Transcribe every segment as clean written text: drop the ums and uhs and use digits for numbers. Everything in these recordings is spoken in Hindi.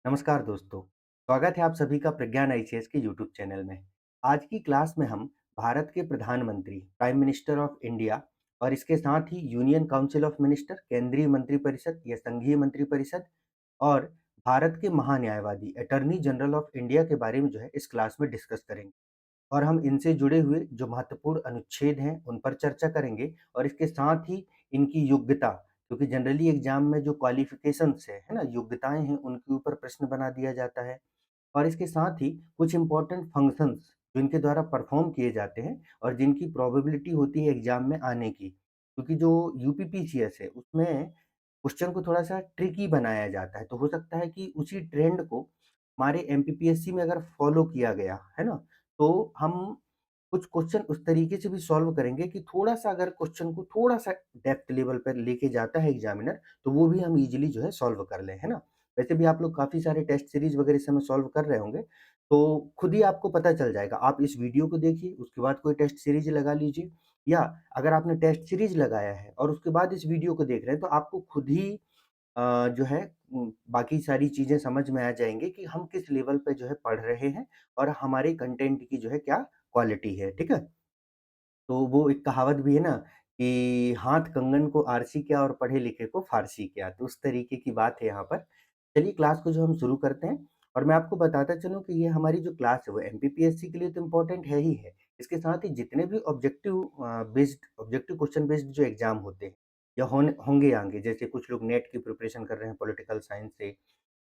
नमस्कार दोस्तों, स्वागत है आप सभी का प्रज्ञान आईसीएस के यूट्यूब चैनल में। आज की क्लास में हम भारत के प्रधानमंत्री, प्राइम मिनिस्टर ऑफ इंडिया और इसके साथ ही यूनियन काउंसिल ऑफ मिनिस्टर, केंद्रीय मंत्रिपरिषद या संघीय मंत्रिपरिषद और भारत के महान्यायवादी, अटॉर्नी जनरल ऑफ इंडिया के बारे में जो है इस क्लास में डिस्कस करेंगे। और हम इनसे जुड़े हुए जो महत्वपूर्ण अनुच्छेद हैं, उन पर चर्चा करेंगे और इसके साथ ही इनकी योग्यता, क्योंकि जनरली एग्जाम में जो क्वालिफिकेशंस है ना, योग्यताएँ हैं, उनके ऊपर प्रश्न बना दिया जाता है। और इसके साथ ही कुछ इम्पोर्टेंट फंक्शंस जो इनके द्वारा परफॉर्म किए जाते हैं और जिनकी प्रोबेबिलिटी होती है एग्जाम में आने की। क्योंकि जो यूपीपीसीएस है, उसमें क्वेश्चन को थोड़ा-सा ट्रिकी बनाया जाता है, तो हो सकता है कि उसी ट्रेंड को हमारे एमपीपीएससी में अगर फॉलो किया गया, है ना? तो हम कुछ क्वेश्चन उस तरीके से भी सॉल्व करेंगे कि थोड़ा-सा अगर क्वेश्चन को थोड़ा-सा डेप्थ लेवल पर लेके जाता है एग्ज़ामिनर, तो वो भी हम ईज़िली जो है सॉल्व कर लें, है ना? वैसे भी आप लोग काफ़ी सारे टेस्ट सीरीज़ वगैरह इस समय सॉल्व कर रहे होंगे, तो खुद ही आपको पता चल जाएगा। आप इस वीडियो को देखिए, उसके बाद कोई टेस्ट सीरीज़ लगा लीजिए या अगर आपने टेस्ट सीरीज़ लगाया है और उसके बाद इस वीडियो को देख रहे हैं, तो आपको खुद ही जो है बाकी सारी चीज़ें समझ में आ जाएँगी कि हम किस लेवल पे जो है पढ़ रहे हैं और हमारे कंटेंट की जो है क्या क्वालिटी है, ठीक है? तो वो एक कहावत भी है ना कि हाथ कंगन को आरसी क्या और पढ़े लिखे को फारसी क्या, तो उस तरीके की बात है यहाँ पर। चलिए क्लास को जो हम शुरू करते हैं और मैं आपको बताता चलूँ कि ये हमारी जो क्लास है वो एमपीपीएससी के लिए तो इम्पोर्टेंट है ही है। इसके साथ ही जितने भी ऑब्जेक्टिव क्वेश्चन बेस्ड जो एग्ज़ाम होते हैं या होंगे आगे, जैसे कुछ लोग नेट की प्रिपरेशन कर रहे हैं पॉलिटिकल साइंस से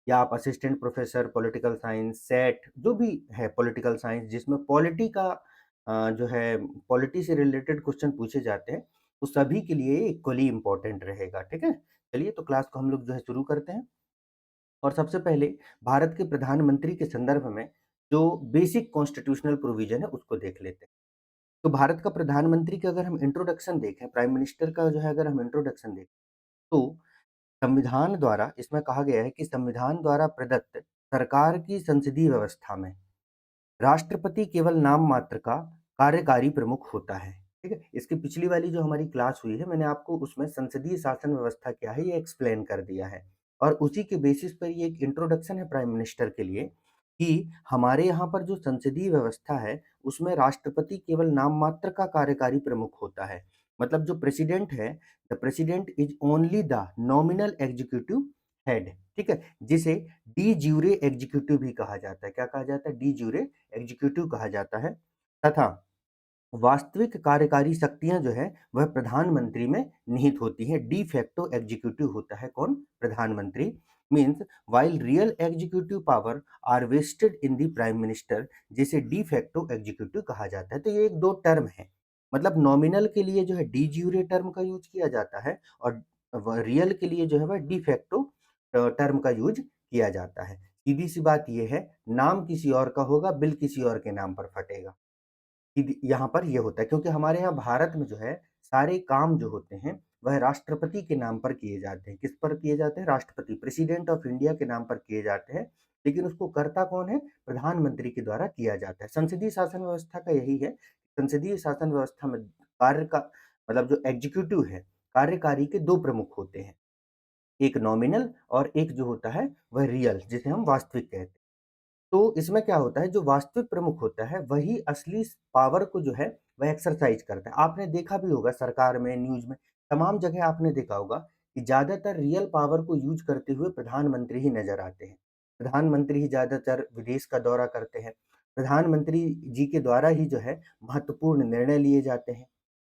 या आप assistant professor political science, set जो भी है पॉलिटिकल साइंस जिसमें पॉलिटी का जो है पॉलिटी से रिलेटेड क्वेश्चन पूछे जाते हैं, तो सभी के लिए इक्वली इम्पोर्टेंट रहेगा, ठीक है? चलिए तो क्लास को हम लोग जो है शुरू करते हैं और सबसे पहले भारत के प्रधानमंत्री के संदर्भ में जो बेसिक कॉन्स्टिट्यूशनल प्रोविज़न है उसको देख लेते हैं। तो भारत का प्रधानमंत्री का अगर हम इंट्रोडक्शन देखें, प्राइम मिनिस्टर का जो है अगर हम इंट्रोडक्शन देखें, तो संविधान द्वारा इसमें कहा गया है कि संविधान द्वारा प्रदत्त सरकार की संसदीय व्यवस्था में राष्ट्रपति केवल नाम मात्र का कार्यकारी प्रमुख होता है, ठीक है? इसकी पिछली वाली जो हमारी क्लास हुई है, मैंने आपको उसमें संसदीय शासन व्यवस्था क्या है, ये एक्सप्लेन कर दिया है और उसी के बेसिस पर ये एक इंट्रोडक्शन है प्राइम मिनिस्टर के लिए कि हमारे यहाँ पर जो संसदीय व्यवस्था है, उसमें राष्ट्रपति केवल नाम मात्र का कार्यकारी प्रमुख होता है। मतलब जो प्रेसिडेंट है, the president is only the nominal executive head, ठीक है? जिसे डी ज्यूरे एग्जीक्यूटिव भी कहा जाता है। क्या कहा जाता है? डी ज्यूरे एग्जीक्यूटिव कहा जाता है तथा वास्तविक कार्यकारी शक्तियाँ जो है वह प्रधानमंत्री में निहित होती हैं। डी फैक्टो एग्जीक्यूटिव होता है कौन? प्रधानमंत्री। Means while real executive power are vested in the prime minister, जिसे डी फैक्टो एग्जीक्यूटिव कहा जाता है। तो ये 1-2 टर्म है। मतलब नॉमिनल के लिए जो है डी ज्यूरे टर्म का यूज़ किया जाता है और रियल के लिए जो है वह डी फैक्टो टर्म का यूज़ किया जाता है। सीधी-सी बात ये है, नाम किसी और का होगा, बिल किसी और के नाम पर फटेगा। कि यहाँ पर ये होता है क्योंकि हमारे यहाँ भारत में जो है सारे काम जो होते हैं वह राष्ट्रपति के नाम पर किए जाते हैं। किस पर किए जाते हैं? राष्ट्रपति, प्रेसिडेंट ऑफ इंडिया के नाम पर किए जाते हैं। लेकिन उसको करता कौन है? प्रधानमंत्री के द्वारा किया जाता है। संसदीय शासन व्यवस्था का यही है। संसदीय शासन व्यवस्था में कार्य का मतलब जो एग्जीक्यूटिव है, कार्यकारी के 2 प्रमुख होते हैं। एक नॉमिनल और एक जो होता है वह रियल, जिसे हम वास्तविक कहते हैं। तो इसमें क्या होता है, जो वास्तविक प्रमुख होता है वही असली पावर को जो है वह एक्सरसाइज करता है। आपने देखा भी होगा सरकार में, न्यूज़ में, तमाम जगह आपने देखा होगा कि ज़्यादातर रियल पावर को यूज़ करते हुए प्रधानमंत्री ही नज़र आते हैं। प्रधानमंत्री ही ज़्यादातर विदेश का दौरा करते हैं। प्रधानमंत्री जी के द्वारा ही जो है महत्वपूर्ण निर्णय लिए जाते हैं।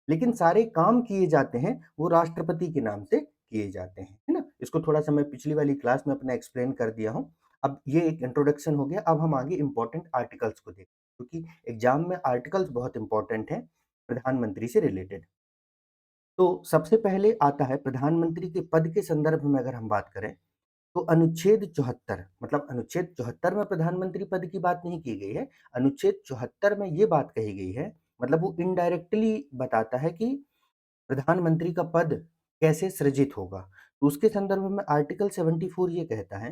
लेकिन सारे काम किए जाते हैं वो राष्ट्रपति के नाम से किए जाते हैं, है ना? इसको थोड़ा-सा मैं पिछली वाली क्लास में अपना एक्सप्लेन कर दिया हूँ। अब ये एक इंट्रोडक्शन हो गया, अब हम आगे इम्पोर्टेंट आर्टिकल्स को देखते हैं, क्योंकि एग्ज़ाम में आर्टिकल्स बहुत इम्पोर्टेंट हैं प्रधानमंत्री से रिलेटेड। तो सबसे पहले आता है प्रधानमंत्री के पद के संदर्भ में अगर हम बात करें, तो अनुच्छेद 74 मतलब अनुच्छेद 74 में प्रधानमंत्री पद की बात नहीं की गई है। अनुच्छेद 74 में ये बात कही गई है, मतलब वो इनडायरेक्टली बताता है कि प्रधानमंत्री का पद कैसे सृजित होगा? तो उसके संदर्भ में आर्टिकल 74 ये कहता है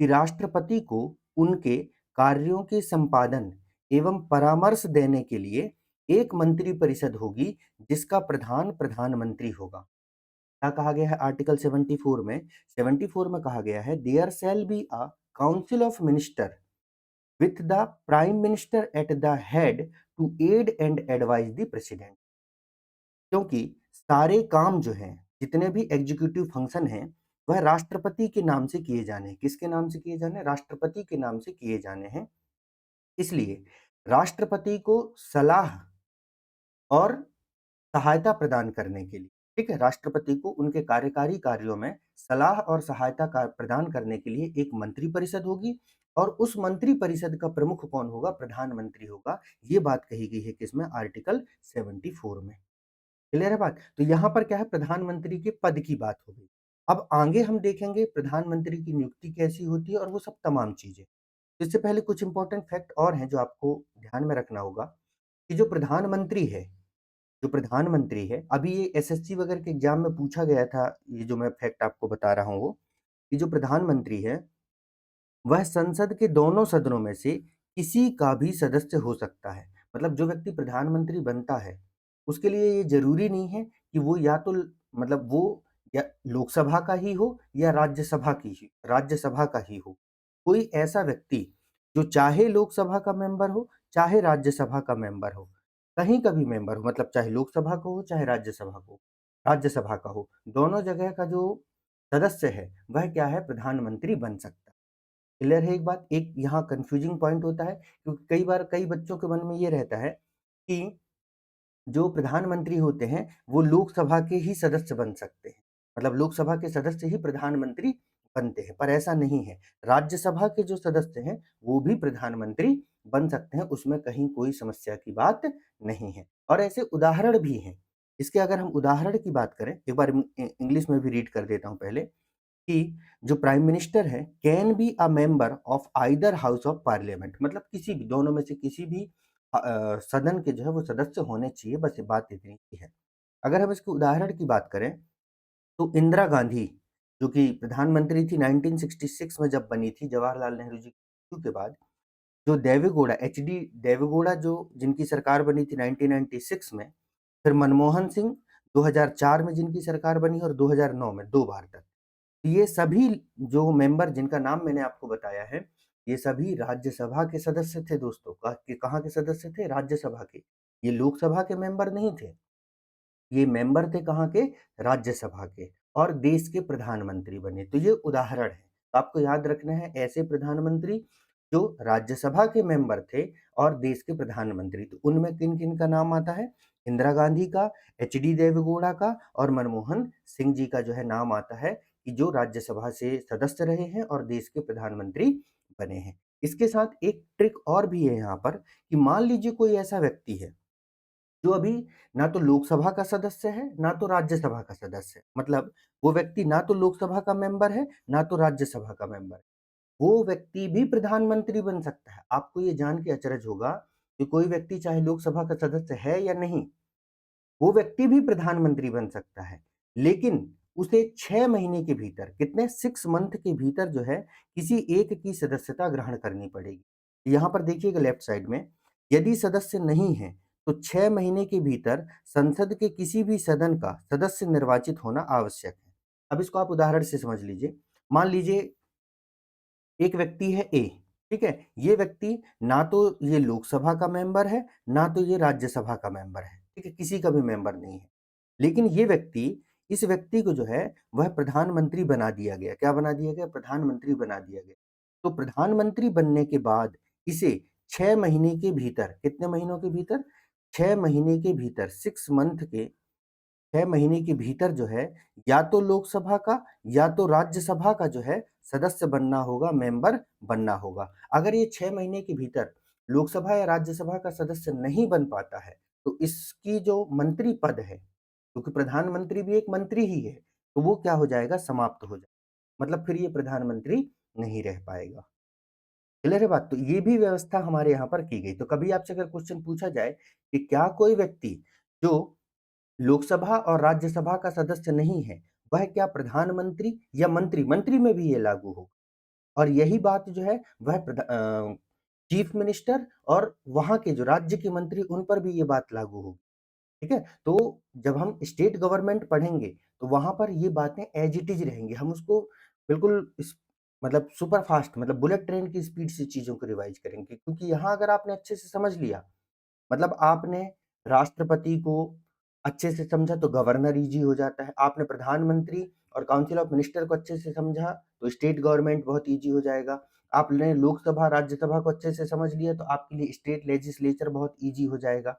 कि राष्ट्रपति को उनके कार्यों के संपादन एवं परामर्श देने के लिए एक मंत्रिपरिषद होगी जिसका प्रधान प्रधानमंत्री होगा। क्या कहा गया है आर्टिकल 74 में? 74 में कहा गया है there shall be a council of minister with the prime minister at the head to aid and advise the president। क्योंकि सारे काम जो हैं, जितने भी एग्जीक्यूटिव फंक्शन हैं, वह राष्ट्रपति के नाम से किए जाने हैं। किसके नाम से किए जाने हैं? राष्ट्रपति के नाम से किए जाने हैं। इसलिए राष्ट्रपति को सलाह और सहायता प्रदान करने के लिए, ठीक है, राष्ट्रपति को उनके कार्यकारी कार्यों में सलाह और सहायता प्रदान करने के लिए एक मंत्री परिषद होगी, और उस मंत्री परिषद का प्रमुख कौन होगा? प्रधानमंत्री होगा। ये बात कही गई है किसमें? आर्टिकल 74 में। क्लियर है बात? तो यहाँ पर क्या है? प्रधानमंत्री के पद की बात हो गई। अब आगे हम देखेंगे प्रधानमंत्री की नियुक्ति कैसी होती है और वो सब तमाम चीजें। इससे पहले कुछ इंपॉर्टेंट फैक्ट और हैं जो आपको ध्यान में रखना होगा कि जो प्रधानमंत्री है, अभी ये एसएससी वगैरह के एग्जाम में पूछा गया था, ये जो मैं फैक्ट आपको बता रहा हूँ वो, कि जो प्रधानमंत्री है वह संसद के दोनों सदनों में से किसी का भी सदस्य हो सकता है। मतलब जो व्यक्ति प्रधानमंत्री बनता है, उसके लिए ये जरूरी नहीं है कि वो या तो मतलब वो या लोकसभा का ही हो या राज्यसभा का ही हो। कोई ऐसा व्यक्ति जो चाहे लोकसभा का मेंबर हो, चाहे राज्यसभा का मेंबर हो, कहीं का भी मेंबर हो, मतलब चाहे लोकसभा का हो चाहे राज्यसभा का हो, दोनों जगह का जो सदस्य है वह क्या है? प्रधानमंत्री बन सकता है। क्लियर है एक बात? एक यहाँ कंफ्यूजिंग पॉइंट होता है, क्योंकि कई बार कई बच्चों के मन में ये रहता है कि जो प्रधानमंत्री होते हैं वो लोकसभा के ही सदस्य बन सकते हैं, मतलब लोकसभा के सदस्य ही प्रधानमंत्री बनते हैं, पर ऐसा नहीं है। राज्यसभा के जो सदस्य हैं वो भी प्रधानमंत्री बन सकते हैं, उसमें कहीं कोई समस्या की बात नहीं है। और ऐसे उदाहरण भी हैं। इसके अगर हम उदाहरण की बात करें, एक बार इंग्लिश में भी रीड कर देता हूं पहले, कि जो प्राइम मिनिस्टर है can be a member of either house of parliament, मतलब किसी भी दोनों में से किसी भी सदन के जो है वो सदस्य होने चाहिए, बस ये बात इतनी ही है। अगर हम इसके उदाहरण की बात करें तो इंदिरा गांधी जो कि प्रधानमंत्री थी 1966 में जब बनी थी, जवाहरलाल नेहरू जी की मृत्यु के बाद, जो देवेगौड़ा एचडी देवेगौड़ा जो जिनकी सरकार बनी थी 1996 में, फिर मनमोहन सिंह 2004 में जिनकी सरकार बनी और 2009 में, 2 बार तक, ये सभी जो मेंबर जिनका नाम मैंने आपको बताया है, ये सभी राज्यसभा के सदस्य थे दोस्तों। कहाँ के सदस्य थे? राज्यसभा के। ये लोकसभा के मेंबर नहीं थे, ये मेंबर थे कहाँ के? राज्यसभा के, और देश के प्रधानमंत्री बने। तो ये उदाहरण है, तो आपको याद रखना है ऐसे प्रधानमंत्री जो राज्यसभा के मेंबर थे और देश के प्रधानमंत्री। तो उनमें किन किन का नाम आता है? इंदिरा गांधी का, एचडी देवेगौड़ा का और मनमोहन सिंह जी का जो है नाम आता है, कि जो राज्यसभा से सदस्य रहे हैं और देश के प्रधानमंत्री बने हैं। इसके साथ एक ट्रिक और भी है यहाँ पर, कि मान लीजिए कोई ऐसा व्यक्ति है जो अभी ना तो लोकसभा का सदस्य है ना तो राज्यसभा का सदस्य है, मतलब वो व्यक्ति ना तो लोकसभा का मेंबर है ना तो राज्यसभा का मेंबर है, वो व्यक्ति भी प्रधानमंत्री बन सकता है। आपको ये जान के अचरज होगा कि कोई व्यक्ति चाहे लोकसभा का सदस्य है या नहीं, वो व्यक्ति भी प्रधानमंत्री बन सकता है, लेकिन उसे 6 महीने के भीतर, कितने? 6 मंथ के भीतर जो है किसी एक की सदस्यता ग्रहण करनी पड़ेगी। यहाँ पर देखिएगा लेफ्ट साइड में, यदि सदस्य नहीं है तो 6 महीने के भीतर संसद के किसी भी सदन का सदस्य निर्वाचित होना आवश्यक है। अब इसको आप उदाहरण से समझ लीजिए। मान लीजिए एक व्यक्ति है ए, ठीक है, ये व्यक्ति ना तो ये लोकसभा का मेंबर है ना तो ये राज्यसभा का मेंबर है, ठीक है, किसी का भी मेंबर नहीं है, लेकिन ये व्यक्ति, इस व्यक्ति को जो है वह प्रधानमंत्री बना दिया गया। क्या बना दिया गया? प्रधानमंत्री बना दिया गया। तो प्रधानमंत्री बनने के बाद इसे 6 महीने के भीतर, कितने महीनों के भीतर? 6 महीने के भीतर, 6 मंथ के 6 महीने के भीतर जो है या तो लोकसभा का या तो राज्यसभा का जो है सदस्य बनना होगा, मेंबर बनना होगा। अगर ये 6 महीने के भीतर लोकसभा या राज्यसभा का सदस्य नहीं बन पाता है तो इसकी जो मंत्री पद है, क्योंकि प्रधानमंत्री भी एक मंत्री ही है, तो वो क्या हो जाएगा? समाप्त हो जाएगा, मतलब फिर ये प्रधानमंत्री नहीं रह पाएगा। क्लियर है बात? तो ये भी व्यवस्था हमारे यहाँ पर की गई। तो कभी आपसे अगर क्वेश्चन पूछा जाए कि क्या कोई व्यक्ति जो लोकसभा और राज्यसभा का सदस्य नहीं है, वह क्या प्रधानमंत्री या मंत्री, मंत्री में भी ये लागू हो, और यही बात जो है वह चीफ मिनिस्टर और वहां के जो राज्य के मंत्री उन पर भी ये बात लागू होगी। ठीक है, तो जब हम स्टेट गवर्नमेंट पढ़ेंगे तो वहां पर ये बातें एज इट इज रहेंगी, हम उसको बिल्कुल मतलब सुपर फास्ट, मतलब बुलेट ट्रेन की स्पीड से चीज़ों को रिवाइज़ करेंगे, क्योंकि यहाँ अगर आपने अच्छे से समझ लिया, मतलब आपने राष्ट्रपति को अच्छे से समझा तो गवर्नर ईज़ी हो जाता है। आपने प्रधानमंत्री और काउंसिल ऑफ मिनिस्टर को अच्छे से समझा तो स्टेट गवर्नमेंट बहुत ईज़ी हो जाएगा। आपने लोकसभा, राज्यसभा को अच्छे से समझ लिया तो आपके लिए स्टेट लेजिस्लेचर बहुत ईज़ी हो जाएगा।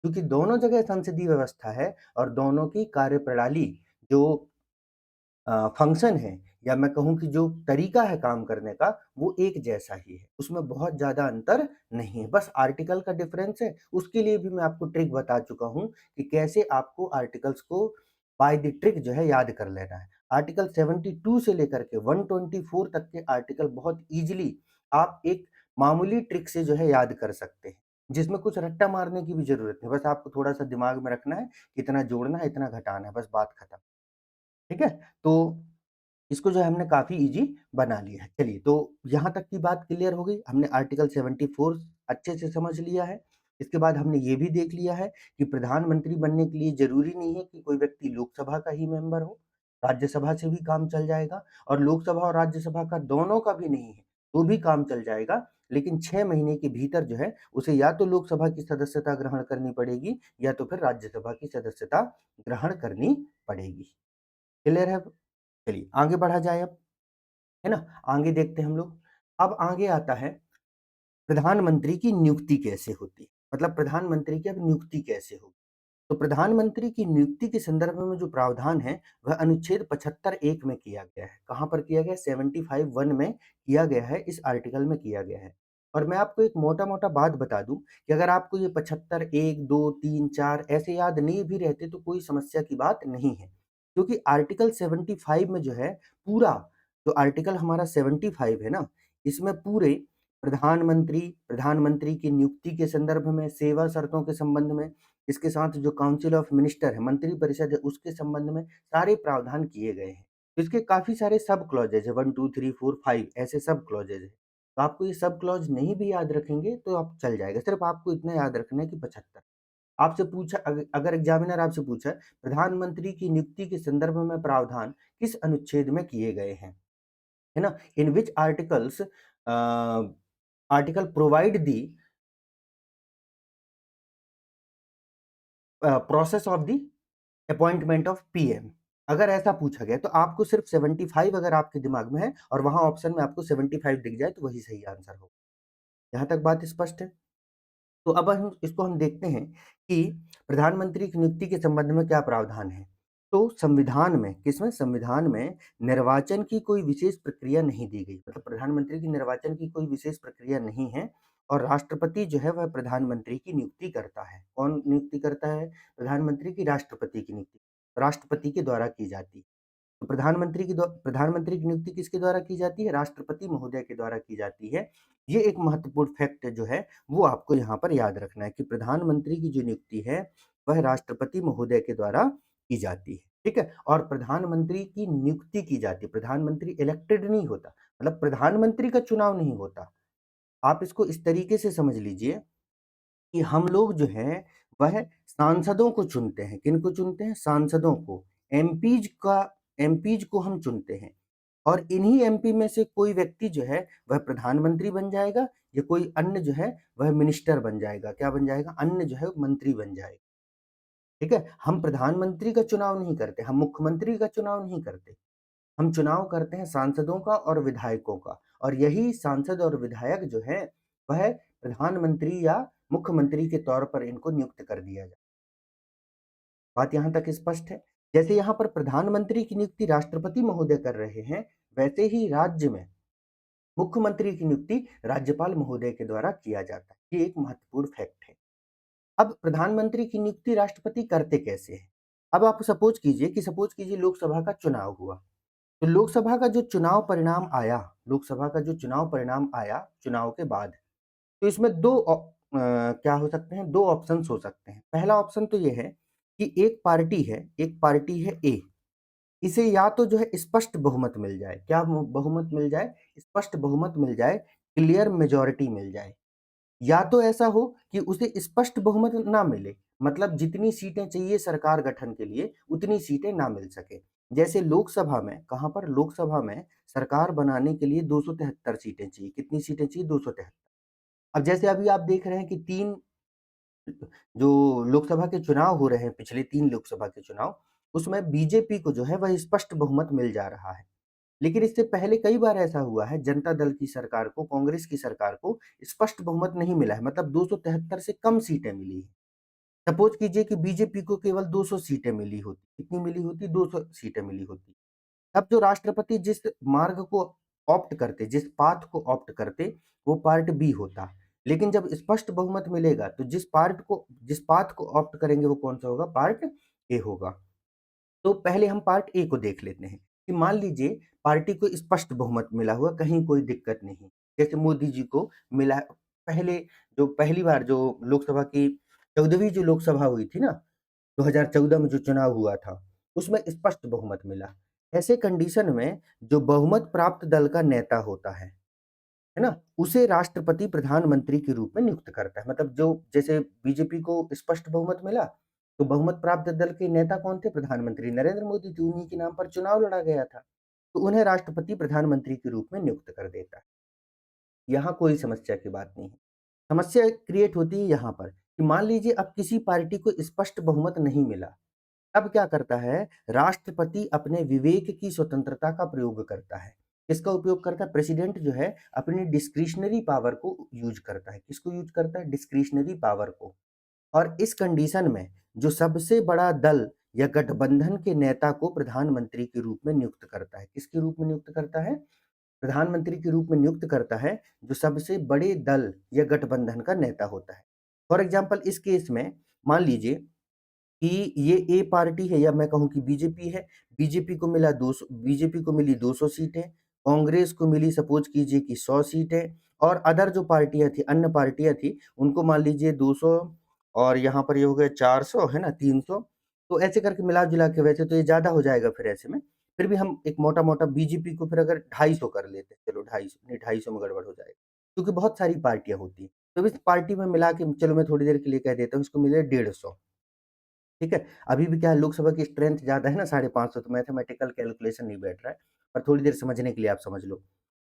क्योंकि दोनों जगह संसदीय व्यवस्था है और दोनों की कार्यप्रणाली जो फंक्शन है, या मैं कहूँ कि जो तरीका है काम करने का, वो एक जैसा ही है। उसमें बहुत ज़्यादा अंतर नहीं है, बस आर्टिकल का डिफरेंस है। उसके लिए भी मैं आपको ट्रिक बता चुका हूँ कि कैसे आपको आर्टिकल्स को बाय द ट्रिक जो है याद कर लेना है। आर्टिकल 72 से लेकर के 124 तक के आर्टिकल बहुत ईज़िली आप एक मामूली ट्रिक से जो है याद कर सकते हैं, जिसमें कुछ रट्टा मारने की भी ज़रूरत नहीं, बस आपको थोड़ा-सा दिमाग में रखना है, इतना जोड़ना है, इतना घटाना है, बस बात खत्म। ठीक है? तो इसको जो है हमने काफ़ी ईज़ी बना लिया है। चलिए, तो यहाँ तक की बात क्लियर हो गई। हमने आर्टिकल 74 अच्छे से समझ लिया है। इसके बाद हमने ये भी देख लिया है कि प्रधानमंत्री बनने के लिए ज़रूरी नहीं है कि कोई व्यक्ति लोकसभा का ही मेंबर हो, राज्यसभा से भी काम चल जाएगा, और लोकसभा और राज्यसभा का दोनों का भी नहीं है, तो भी काम चल जाएगा। लेकिन 6 महीने के भीतर जो है उसे या तो लोकसभा की सदस्यता ग्रहण करनी पड़ेगी या तो फिर राज्यसभा की सदस्यता ग्रहण करनी पड़ेगी। क्लियर है? चलिए आगे बढ़ा जाए अब, है ना? आगे देखते हैं हम लोग। अब आगे आता है प्रधानमंत्री की नियुक्ति कैसे होती है? मतलब प्रधानमंत्री की अब नियुक्ति कैसे होगी? तो प्रधानमंत्री की नियुक्ति के संदर्भ में जो प्रावधान है, वह अनुच्छेद 75 एक में किया गया है। कहाँ पर किया गया है? 75 1 में किया गया है, इस आर्टिकल में किया गया है। और मैं आपको एक मोटा-मोटा बात बता दूँ कि अगर आपको ये 75 1, 2, 3, 4 ऐसे याद नहीं भी रहते तो कोई समस्या की बात नहीं है। क्योंकि आर्टिकल 75 में जो है पूरा, जो आर्टिकल हमारा 75 है ना, इसमें पूरे प्रधानमंत्री, प्रधानमंत्री की नियुक्ति के संदर्भ में, सेवा शर्तों के संबंध में, इसके साथ जो काउंसिल ऑफ मिनिस्टर है, मंत्रिपरिषद है, उसके संबंध में सारे प्रावधान किए गए हैं। तो इसके काफ़ी सारे सब क्लॉजेज़ है, 1, 2, 3, 4, 5 ऐसे सब क्लॉजेज़ हैं। तो आपको ये सब क्लॉज नहीं भी याद रखेंगे तो आप चल जाएगा। सिर्फ़ आपको इतना याद रखना है कि 75। आपसे पूछा, अगर एग्ज़ामिनर आपसे पूछा प्रधानमंत्री की नियुक्ति के संदर्भ में प्रावधान किस अनुच्छेद में किए गए हैं, है ना? In which articles article provide the process of the appointment of PM. अगर ऐसा पूछा गया तो आपको सिर्फ 75 अगर आपके दिमाग में है और वहां ऑप्शन में आपको 75 दिख जाए तो वही सही आंसर हो। यहां तक बात स्पष्ट है? तो अब हम इसको हम देखते हैं कि प्रधानमंत्री की नियुक्ति के संबंध में क्या प्रावधान है। तो संविधान में, किसमें? संविधान में निर्वाचन की कोई विशेष प्रक्रिया नहीं दी गई, मतलब प्रधानमंत्री की निर्वाचन की कोई विशेष प्रक्रिया नहीं है, और राष्ट्रपति जो है वह प्रधानमंत्री की नियुक्ति करता है। कौन नियुक्ति करता है? प्रधानमंत्री की, राष्ट्रपति की नियुक्ति राष्ट्रपति के द्वारा की जाती है। तो प्रधानमंत्री की नियुक्ति किसके द्वारा की जाती है? राष्ट्रपति महोदय के द्वारा की जाती है। ये एक महत्वपूर्ण फैक्ट जो है वो आपको यहाँ पर याद रखना है कि प्रधानमंत्री की जो नियुक्ति है वह राष्ट्रपति महोदय के द्वारा की जाती है। ठीक है? और प्रधानमंत्री की नियुक्ति की जाती है, प्रधानमंत्री इलेक्टेड नहीं होता, मतलब प्रधानमंत्री का चुनाव नहीं होता। आप इसको इस तरीके से समझ लीजिए कि हम लोग जो हैं वह सांसदों को चुनते हैं। किनको चुनते हैं? सांसदों को। एमपीज़ को हम चुनते हैं, और इन्हीं एमपी में से कोई व्यक्ति जो है वह प्रधानमंत्री बन जाएगा, या कोई अन्य जो है वह मिनिस्टर बन जाएगा। क्या बन जाएगा? अन्य जो है मंत्री बन जाएगा। ठीक है? हम प्रधानमंत्री का चुनाव नहीं करते, हम मुख्यमंत्री का चुनाव नहीं करते। हम चुनाव करते हैं सांसदों का और विधायकों का, और यही सांसद और विधायक जो है वह प्रधानमंत्री या मुख्यमंत्री के तौर पर इनको नियुक्त कर दिया जाए। बात यहाँ तक स्पष्ट है? जैसे यहाँ पर प्रधानमंत्री की नियुक्ति राष्ट्रपति महोदय कर रहे हैं, वैसे ही राज्य में मुख्यमंत्री की नियुक्ति राज्यपाल महोदय के द्वारा किया जाता है। ये एक महत्वपूर्ण फैक्ट है। अब प्रधानमंत्री की नियुक्ति राष्ट्रपति करते कैसे हैं? अब आप सपोज कीजिए लोकसभा का चुनाव हुआ। तो लोकसभा का जो चुनाव परिणाम आया चुनाव के बाद, तो इसमें क्या हो सकते हैं? 2 ऑप्शंस हो सकते हैं। पहला ऑप्शन तो ये है कि एक पार्टी है ए, इसे या तो जो है स्पष्ट बहुमत मिल जाए, क्या बहुमत मिल जाए? स्पष्ट बहुमत मिल जाए, क्लियर मेजॉरिटी मिल जाए। या तो ऐसा हो कि उसे स्पष्ट बहुमत ना मिले, मतलब जितनी सीटें चाहिए सरकार गठन के लिए उतनी सीटें ना मिल सके। जैसे लोकसभा में, कहाँ पर? लोकसभा में सरकार बनाने के लिए 273 सीटें चाहिए। कितनी सीटें चाहिए? 273। अब जैसे अभी आप देख रहे हैं कि 3 जो लोकसभा के चुनाव हो रहे हैं, पिछले 3 लोकसभा के चुनाव, उसमें बीजेपी को जो है वह स्पष्ट बहुमत मिल जा रहा है। लेकिन इससे पहले कई बार ऐसा हुआ है, जनता दल की सरकार को, कांग्रेस की सरकार को स्पष्ट बहुमत नहीं मिला है, मतलब 273 से कम सीटें मिली हैं। सपोज कीजिए कि बीजेपी को केवल 200 सीटें मिली होती। कितनी मिली होती? 200 सीटें मिली होती। तब जो राष्ट्रपति जिस मार्ग को ऑप्ट करते, जिस पाथ को ऑप्ट करते, वो पार्ट बी होता। लेकिन जब स्पष्ट बहुमत मिलेगा तो जिस पाथ को ऑप्ट करेंगे वो कौन सा होगा? पार्ट ए होगा। तो पहले हम पार्ट ए को देख लेते हैं कि मान लीजिए पार्टी को स्पष्ट बहुमत मिला हुआ, कहीं कोई दिक्कत नहीं। जैसे मोदी जी को मिला है, पहले जो पहली बार जो लोकसभा की 14वीं जो लोकसभा हुई थी ना, 2014 में जो चुनाव हुआ था, उसमें स्पष्ट बहुमत मिला। ऐसे कंडीशन में जो बहुमत प्राप्त दल का नेता होता है ना? उसे राष्ट्रपति प्रधानमंत्री के रूप में नियुक्त करता है। मतलब जो जैसे बीजेपी को स्पष्ट बहुमत मिला, तो बहुमत प्राप्त दल के नेता कौन थे? प्रधानमंत्री नरेंद्र मोदी जी, उन्हीं के नाम पर चुनाव लड़ा गया था। तो उन्हें राष्ट्रपति प्रधानमंत्री के रूप में नियुक्त कर देता है। यहाँ कोई समस्या की बात नहीं है। समस्या क्रिएट होती है यहाँ पर कि मान लीजिए अब किसी पार्टी को स्पष्ट बहुमत नहीं मिला, तब क्या करता है? राष्ट्रपति अपने विवेक की स्वतंत्रता का प्रयोग करता है। किसका उपयोग करता है? प्रेसिडेंट जो है अपनी डिस्क्रिशनरी पावर को यूज करता है। किसको यूज करता है? डिस्क्रिशनरी पावर को। और इस कंडीशन में जो सबसे बड़ा दल या गठबंधन के नेता को प्रधानमंत्री के रूप में नियुक्त करता है। किसके रूप में नियुक्त करता है? प्रधानमंत्री के रूप में नियुक्त करता है जो सबसे बड़े दल या गठबंधन का नेता होता है। फॉर एग्जाम्पल इस केस में मान लीजिए कि ये ए पार्टी है, या मैं कहूँ कि बीजेपी है। बीजेपी को मिली 200 सीटें, कांग्रेस को मिली सपोज कीजिए कि 100 सीटें, और अदर जो पार्टियां थी, अन्य पार्टियां थी, उनको मान लीजिए 200, और यहाँ पर ये हो गया 400, है ना, 300। तो ऐसे करके मिला जुला के, वैसे तो ये ज्यादा हो जाएगा फिर ऐसे में, फिर भी हम एक मोटा मोटा बीजेपी को फिर अगर 250 कर लेते, चलो 250 नहीं, 250 में गड़बड़ हो जाएगा, क्योंकि बहुत सारी पार्टियां होती हैं। तो इस पार्टी में मिला के, चलो मैं थोड़ी देर के लिए कह देता हूँ, इसको मिले 150। ठीक है? अभी भी क्या है, लोकसभा की स्ट्रेंथ ज़्यादा है ना, 550, तो मैथमेटिकल कैलकुलेशन नहीं बैठ रहा है, पर थोड़ी देर समझने के लिए आप समझ लो।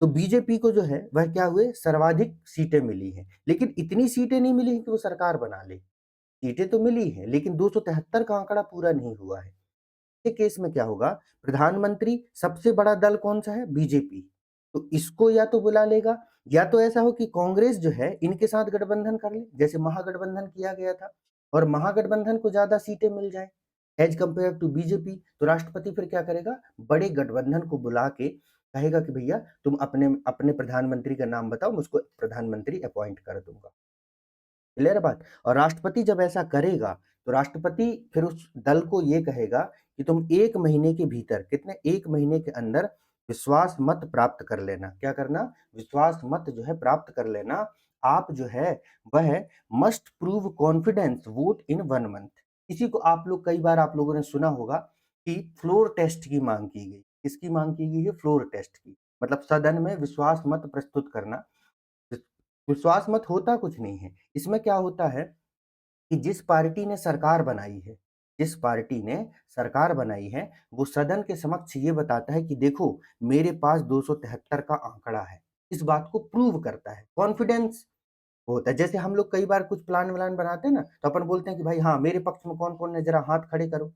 तो बीजेपी को जो है वह क्या हुए, सर्वाधिक सीटें मिली हैं, लेकिन इतनी सीटें नहीं मिली हैं कि वो सरकार बना ले। सीटें तो मिली हैं, लेकिन 273 का आंकड़ा पूरा नहीं हुआ है। ऐसे केस में क्या होगा? प्रधानमंत्री, सबसे बड़ा दल कौन सा है? बीजेपी। तो इसको या तो बुला लेगा, या तो ऐसा हो कि कांग्रेस जो है इनके साथ गठबंधन कर ले, जैसे महागठबंधन किया गया था, और महागठबंधन को ज्यादा सीटें मिल जाए एज कंपेयर टू बीजेपी। तो राष्ट्रपति फिर क्या करेगा? बड़े गठबंधन को बुला के कहेगा कि भैया तुम अपने अपने प्रधानमंत्री का नाम बताओ, मैं उसको प्रधानमंत्री अपॉइंट कर दूंगा। क्लियर है बात? और राष्ट्रपति जब ऐसा करेगा, तो राष्ट्रपति फिर उस दल को ये कहेगा कि तुम 1 महीने के भीतर, कितने, 1 महीने के अंदर विश्वास मत प्राप्त कर लेना। क्या करना? विश्वास मत जो है प्राप्त कर लेना। आप जो है वह must prove confidence vote in 1 month. इसी को आप लोग, कई बार आप लोगों ने सुना होगा कि फ्लोर टेस्ट की मांग की गई। किसकी मांग की गई है? फ्लोर टेस्ट की। मतलब सदन में विश्वास मत प्रस्तुत करना। विश्वास मत होता कुछ नहीं है। इसमें क्या होता है कि जिस पार्टी ने सरकार बनाई है, जिस पार्टी ने सरकार बनाई है, वो सदन के समक्ष ये बताता है कि देखो मेरे पास 273 का आंकड़ा है। इस बात को प्रूव करता है, कॉन्फिडेंस होता है। जैसे हम लोग कई बार कुछ प्लान व्लान बनाते हैं ना, तो अपन बोलते हैं कि भाई हाँ, मेरे पक्ष में कौन कौन है, जरा हाथ खड़े करो।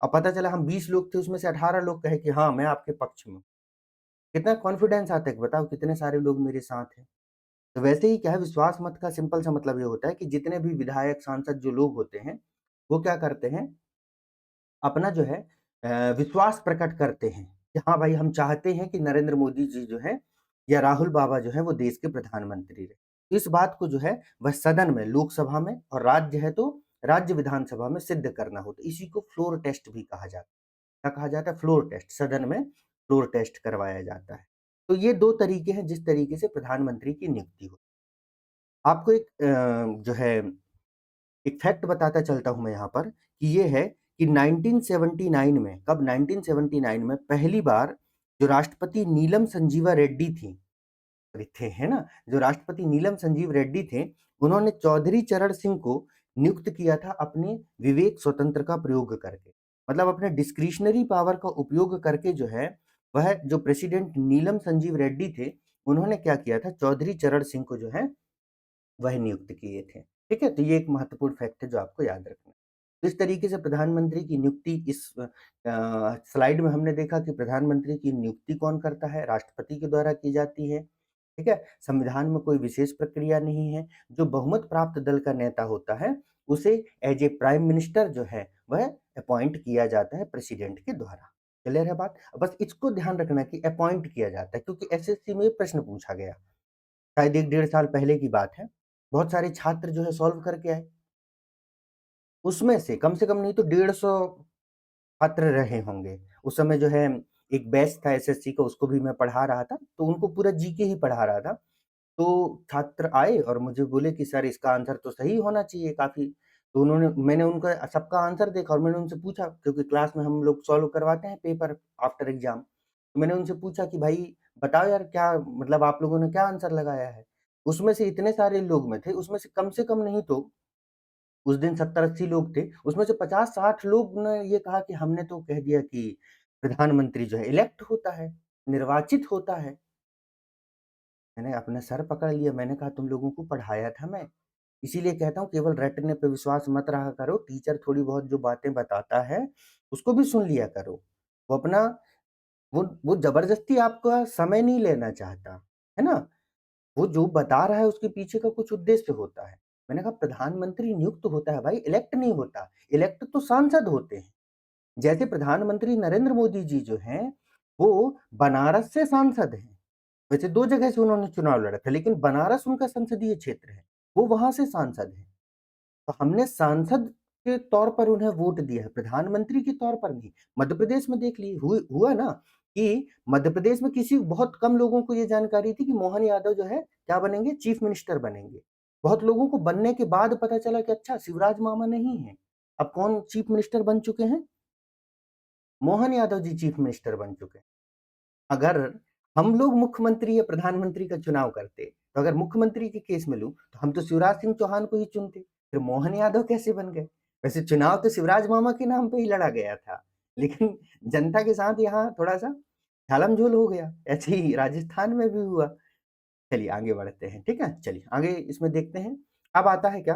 अब पता चला हम 20 लोग थे, उसमें से 18 लोग कहे कि हाँ मैं आपके पक्ष में हूं। कितना कॉन्फिडेंस आता है कि बताओ कितने सारे लोग मेरे साथ हैं। तो वैसे ही क्या है, विश्वास मत का सिंपल सा मतलब ये होता है कि जितने भी विधायक, सांसद जो लोग होते हैं, वो क्या करते हैं, अपना जो है विश्वास प्रकट करते हैं कि हाँ भाई, हम चाहते हैं कि नरेंद्र मोदी जी जो है, या राहुल बाबा जो है, वो देश के प्रधानमंत्री रहे। इस बात को जो है वह सदन में, लोकसभा में, और राज्य है तो राज्य विधानसभा में सिद्ध करना होता है। इसी को फ्लोर टेस्ट भी कहा जाता है। क्या कहा जाता है? Floor test. सदन में फ्लोर टेस्ट करवाया जाता है। तो ये 2 तरीके हैं जिस तरीके से प्रधानमंत्री की नियुक्ति हो। आपको एक जो है एक फैक्ट बताता चलता हूँ मैं यहाँ पर, कि ये है कि 1979 में, कब? 1979 में पहली बार जो राष्ट्रपति नीलम संजीवा रेड्डी थी, थे, है ना? जो राष्ट्रपति नीलम संजीव रेड्डी थे, उन्होंने चौधरी चरण सिंह को नियुक्त किया था अपने विवेक स्वतंत्र का प्रयोग करके। मतलब अपने डिस्क्रिशनरी पावर का उपयोग करके जो है, वह जो प्रेसिडेंट नीलम संजीव रेड्डी थे, उन्होंने क्या किया था, चौधरी चरण सिंह को जो है वह नियुक्त किए थे। ठीक है? तो ये एक महत्वपूर्ण फैक्ट है जो आपको याद रखना है। तो इस तरीके से प्रधानमंत्री की नियुक्ति इस स्लाइड में हमने देखा कि प्रधानमंत्री की नियुक्ति कौन करता है, राष्ट्रपति के द्वारा की जाती है। ठीक है? संविधान में कोई विशेष प्रक्रिया नहीं है। जो बहुमत प्राप्त दल का नेता होता है, उसे एज़ ए प्राइम मिनिस्टर जो है, वह अपॉइंट किया जाता है प्रेसिडेंट के द्वारा। क्लियर है बात? बस इसको ध्यान रखना है कि अपॉइंट किया जाता है, क्योंकि एसएससी में ये प्रश्न पूछा गया। शायद 1 डेढ़ साल पहले की बात है। बहुत सारे छात्र जो है सॉल्व करके आए। उसमें से कम नहीं तो 150 छात्र रहे होंगे। उस समय जो है एक बैच था एसएससी का, उसको भी मैं पढ़ा रहा था, तो उनको पूरा जीके ही पढ़ा रहा था। तो छात्र आए और मुझे बोले कि सर इसका आंसर तो सही होना चाहिए काफ़ी। तो मैंने उनका सबका आंसर देखा और मैंने उनसे पूछा, क्योंकि क्लास में हम लोग सॉल्व करवाते हैं पेपर आफ्टर एग्ज़ाम। तो मैंने उनसे पूछा कि भाई बताओ यार, क्या मतलब आप लोगों ने क्या आंसर लगाया है? उसमें से इतने सारे लोग में थे, उसमें से कम नहीं तो उस दिन 70-80 लोग थे, उसमें से 50-60 लोग ने ये कहा कि हमने तो कह दिया कि प्रधानमंत्री जो है इलेक्ट होता है, निर्वाचित होता है। मैंने अपना सर पकड़ लिया, मैंने कहा तुम लोगों को पढ़ाया था मैं। इसीलिए कहता हूँ केवल रटने पे विश्वास मत रहा करो, टीचर थोड़ी बहुत जो बातें बताता है, उसको भी सुन लिया करो। वो अपना वो ज़बरदस्ती आपका समय नहीं लेना चाहता, है ना? वो जो बता रहा है उसके पीछे का कुछ उद्देश्य होता है। मैंने कहा प्रधानमंत्री नियुक्त होता है भाई, इलेक्ट नहीं होता। इलेक्ट तो सांसद होते हैं। जैसे प्रधानमंत्री नरेंद्र मोदी जी जो हैं, वो बनारस से सांसद हैं। वैसे 2 जगह से उन्होंने चुनाव लड़ा था, लेकिन बनारस उनका संसदीय क्षेत्र है। वो वहाँ से सांसद हैं। तो हमने सांसद के तौर पर उन्हें वोट दिया है, प्रधानमंत्री के तौर पर नहीं। मध्य प्रदेश में देख ली हुआ ना कि मध्य प्रदेश में किसी बहुत कम लोगों को ये जानकारी थी कि मोहन यादव जो है क्या बनेंगे, चीफ मिनिस्टर बनेंगे। बहुत लोगों को बनने के बाद पता चला कि अच्छा शिवराज मामा नहीं है। अब कौन चीफ मिनिस्टर बन चुके हैं? मोहन यादव जी चीफ मिनिस्टर बन चुके हैं। अगर हम लोग मुख्यमंत्री या प्रधानमंत्री का चुनाव करते, तो अगर मुख्यमंत्री के केस में लूँ, तो हम तो शिवराज सिंह चौहान को ही चुनते, फिर मोहन यादव कैसे बन गए? वैसे चुनाव तो शिवराज मामा के नाम पे ही लड़ा गया था, लेकिन जनता के साथ यहाँ थोड़ा-सा झालम-झोल हो गया। ऐसे ही राजस्थान में भी हुआ। चलिए आगे बढ़ते हैं, ठीक है? चलिए आगे इसमें देखते हैं। अब आता है क्या?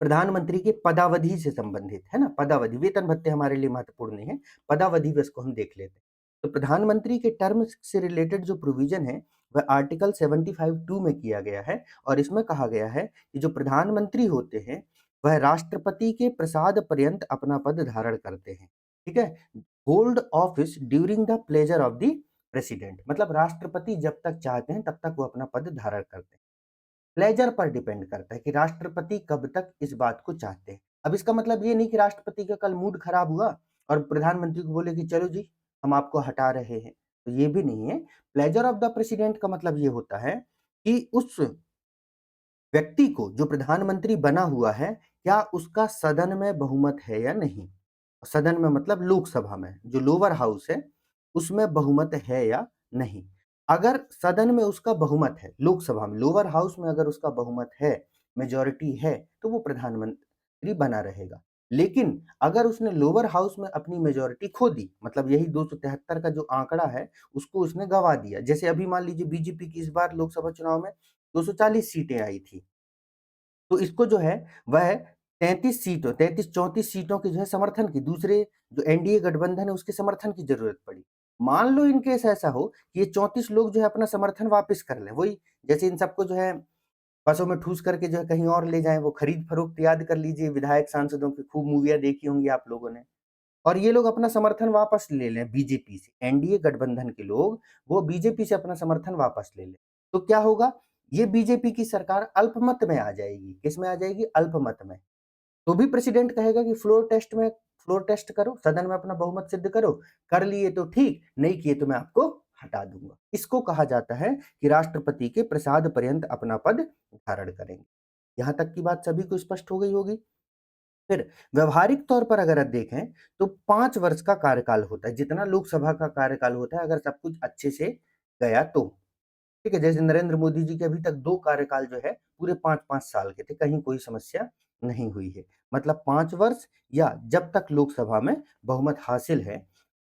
प्रधानमंत्री के पदावधि से संबंधित, है ना? पदावधि, वेतन भत्ते हमारे लिए महत्वपूर्ण नहीं है, पदावधि बस को हम देख लेते हैं। तो प्रधानमंत्री के टर्म से रिलेटेड जो प्रोविज़न है, वह आर्टिकल 75(2) में किया गया है और इसमें कहा गया है कि जो प्रधानमंत्री होते हैं, वह राष्ट्रपति के प्रसाद पर्यंत अपना पद धारण करते हैं, ठीक है? Hold office during the pleasure of the president, मतलब राष्ट्रपति जब तक चाहते हैं, तब तक वो अपना पद धारण करते हैं। प्लेज़र पर डिपेंड करता है कि राष्ट्रपति कब तक इस बात को चाहते हैं। अब इसका मतलब ये नहीं कि राष्ट्रपति का कल मूड खराब हुआ और प्रधानमंत्री को बोले कि चलो जी, हम आपको हटा रहे हैं, तो ये भी नहीं है। प्लेज़र ऑफ द प्रेसिडेंट का मतलब ये होता है कि उस व्यक्ति को जो प्रधानमंत्री बना हुआ है, क्या उसका सदन में बहुमत है या नहीं? सदन में मतलब लोकसभा में, जो लोअर हाउस है, उसमें बहुमत है या नहीं? अगर सदन में उसका बहुमत है, लोकसभा में, लोअर हाउस में अगर उसका बहुमत है, मेजॉरिटी है, तो वो प्रधानमंत्री बना रहेगा। लेकिन अगर उसने लोअर हाउस में अपनी मेजॉरिटी खो दी, मतलब यही 273 का जो आंकड़ा है, उसको उसने गँवा दिया। जैसे अभी मान लीजिए बीजेपी की इस बार लोकसभा चुनाव में 240 सीटें आई थी। तो इसको जो है वह 33-34 सीटों की जो है समर्थन की, दूसरे जो एनडीए गठबंधन है उसके समर्थन की ज़रूरत पड़ी। मान लो इन केस ऐसा हो कि ये 34 लोग जो है अपना समर्थन वापस कर लें, वही जैसे इन सबको जो है बसों में ठूस करके जो है कहीं और ले जाएँ, वो खरीद-फरोख्त याद कर लीजिए, विधायक सांसदों की खूब मूवियाँ देखी होंगी आप लोगों ने। और ये लोग अपना समर्थन वापस ले लें बीजेपी से, एनडीए गठबंधन के लोग वो बीजेपी से अपना समर्थन वापस ले लें। तो क्या होगा? ये बीजेपी की सरकार अल्पमत में आ जाएगी। किसमें आ जाएगी? अल्पमत में। तो भी प्रेसिडेंट कहेगा कि फ्लोर टेस्ट करो, सदन में अपना बहुमत सिद्ध करो। कर लिए तो ठीक, नहीं किए तो मैं आपको हटा दूँगा। इसको कहा जाता है कि राष्ट्रपति के प्रसाद पर्यंत अपना पद धारण करेंगे। यहाँ तक की बात सभी को स्पष्ट हो गई होगी। फिर व्यावहारिक तौर पर अगर आप देखें तो 5 वर्ष का कार्यकाल होता है, जितना लोकसभा का कार्यकाल होता है अगर सब कुछ अच्छे से गया तो। ठीक है? जैसे नरेंद्र मोदी जी के अभी तक 2 कार्यकाल जो है पूरे 5-5 साल के थे, कहीं कोई समस्या नहीं हुई है। मतलब 5 वर्ष या जब तक लोकसभा में बहुमत हासिल है,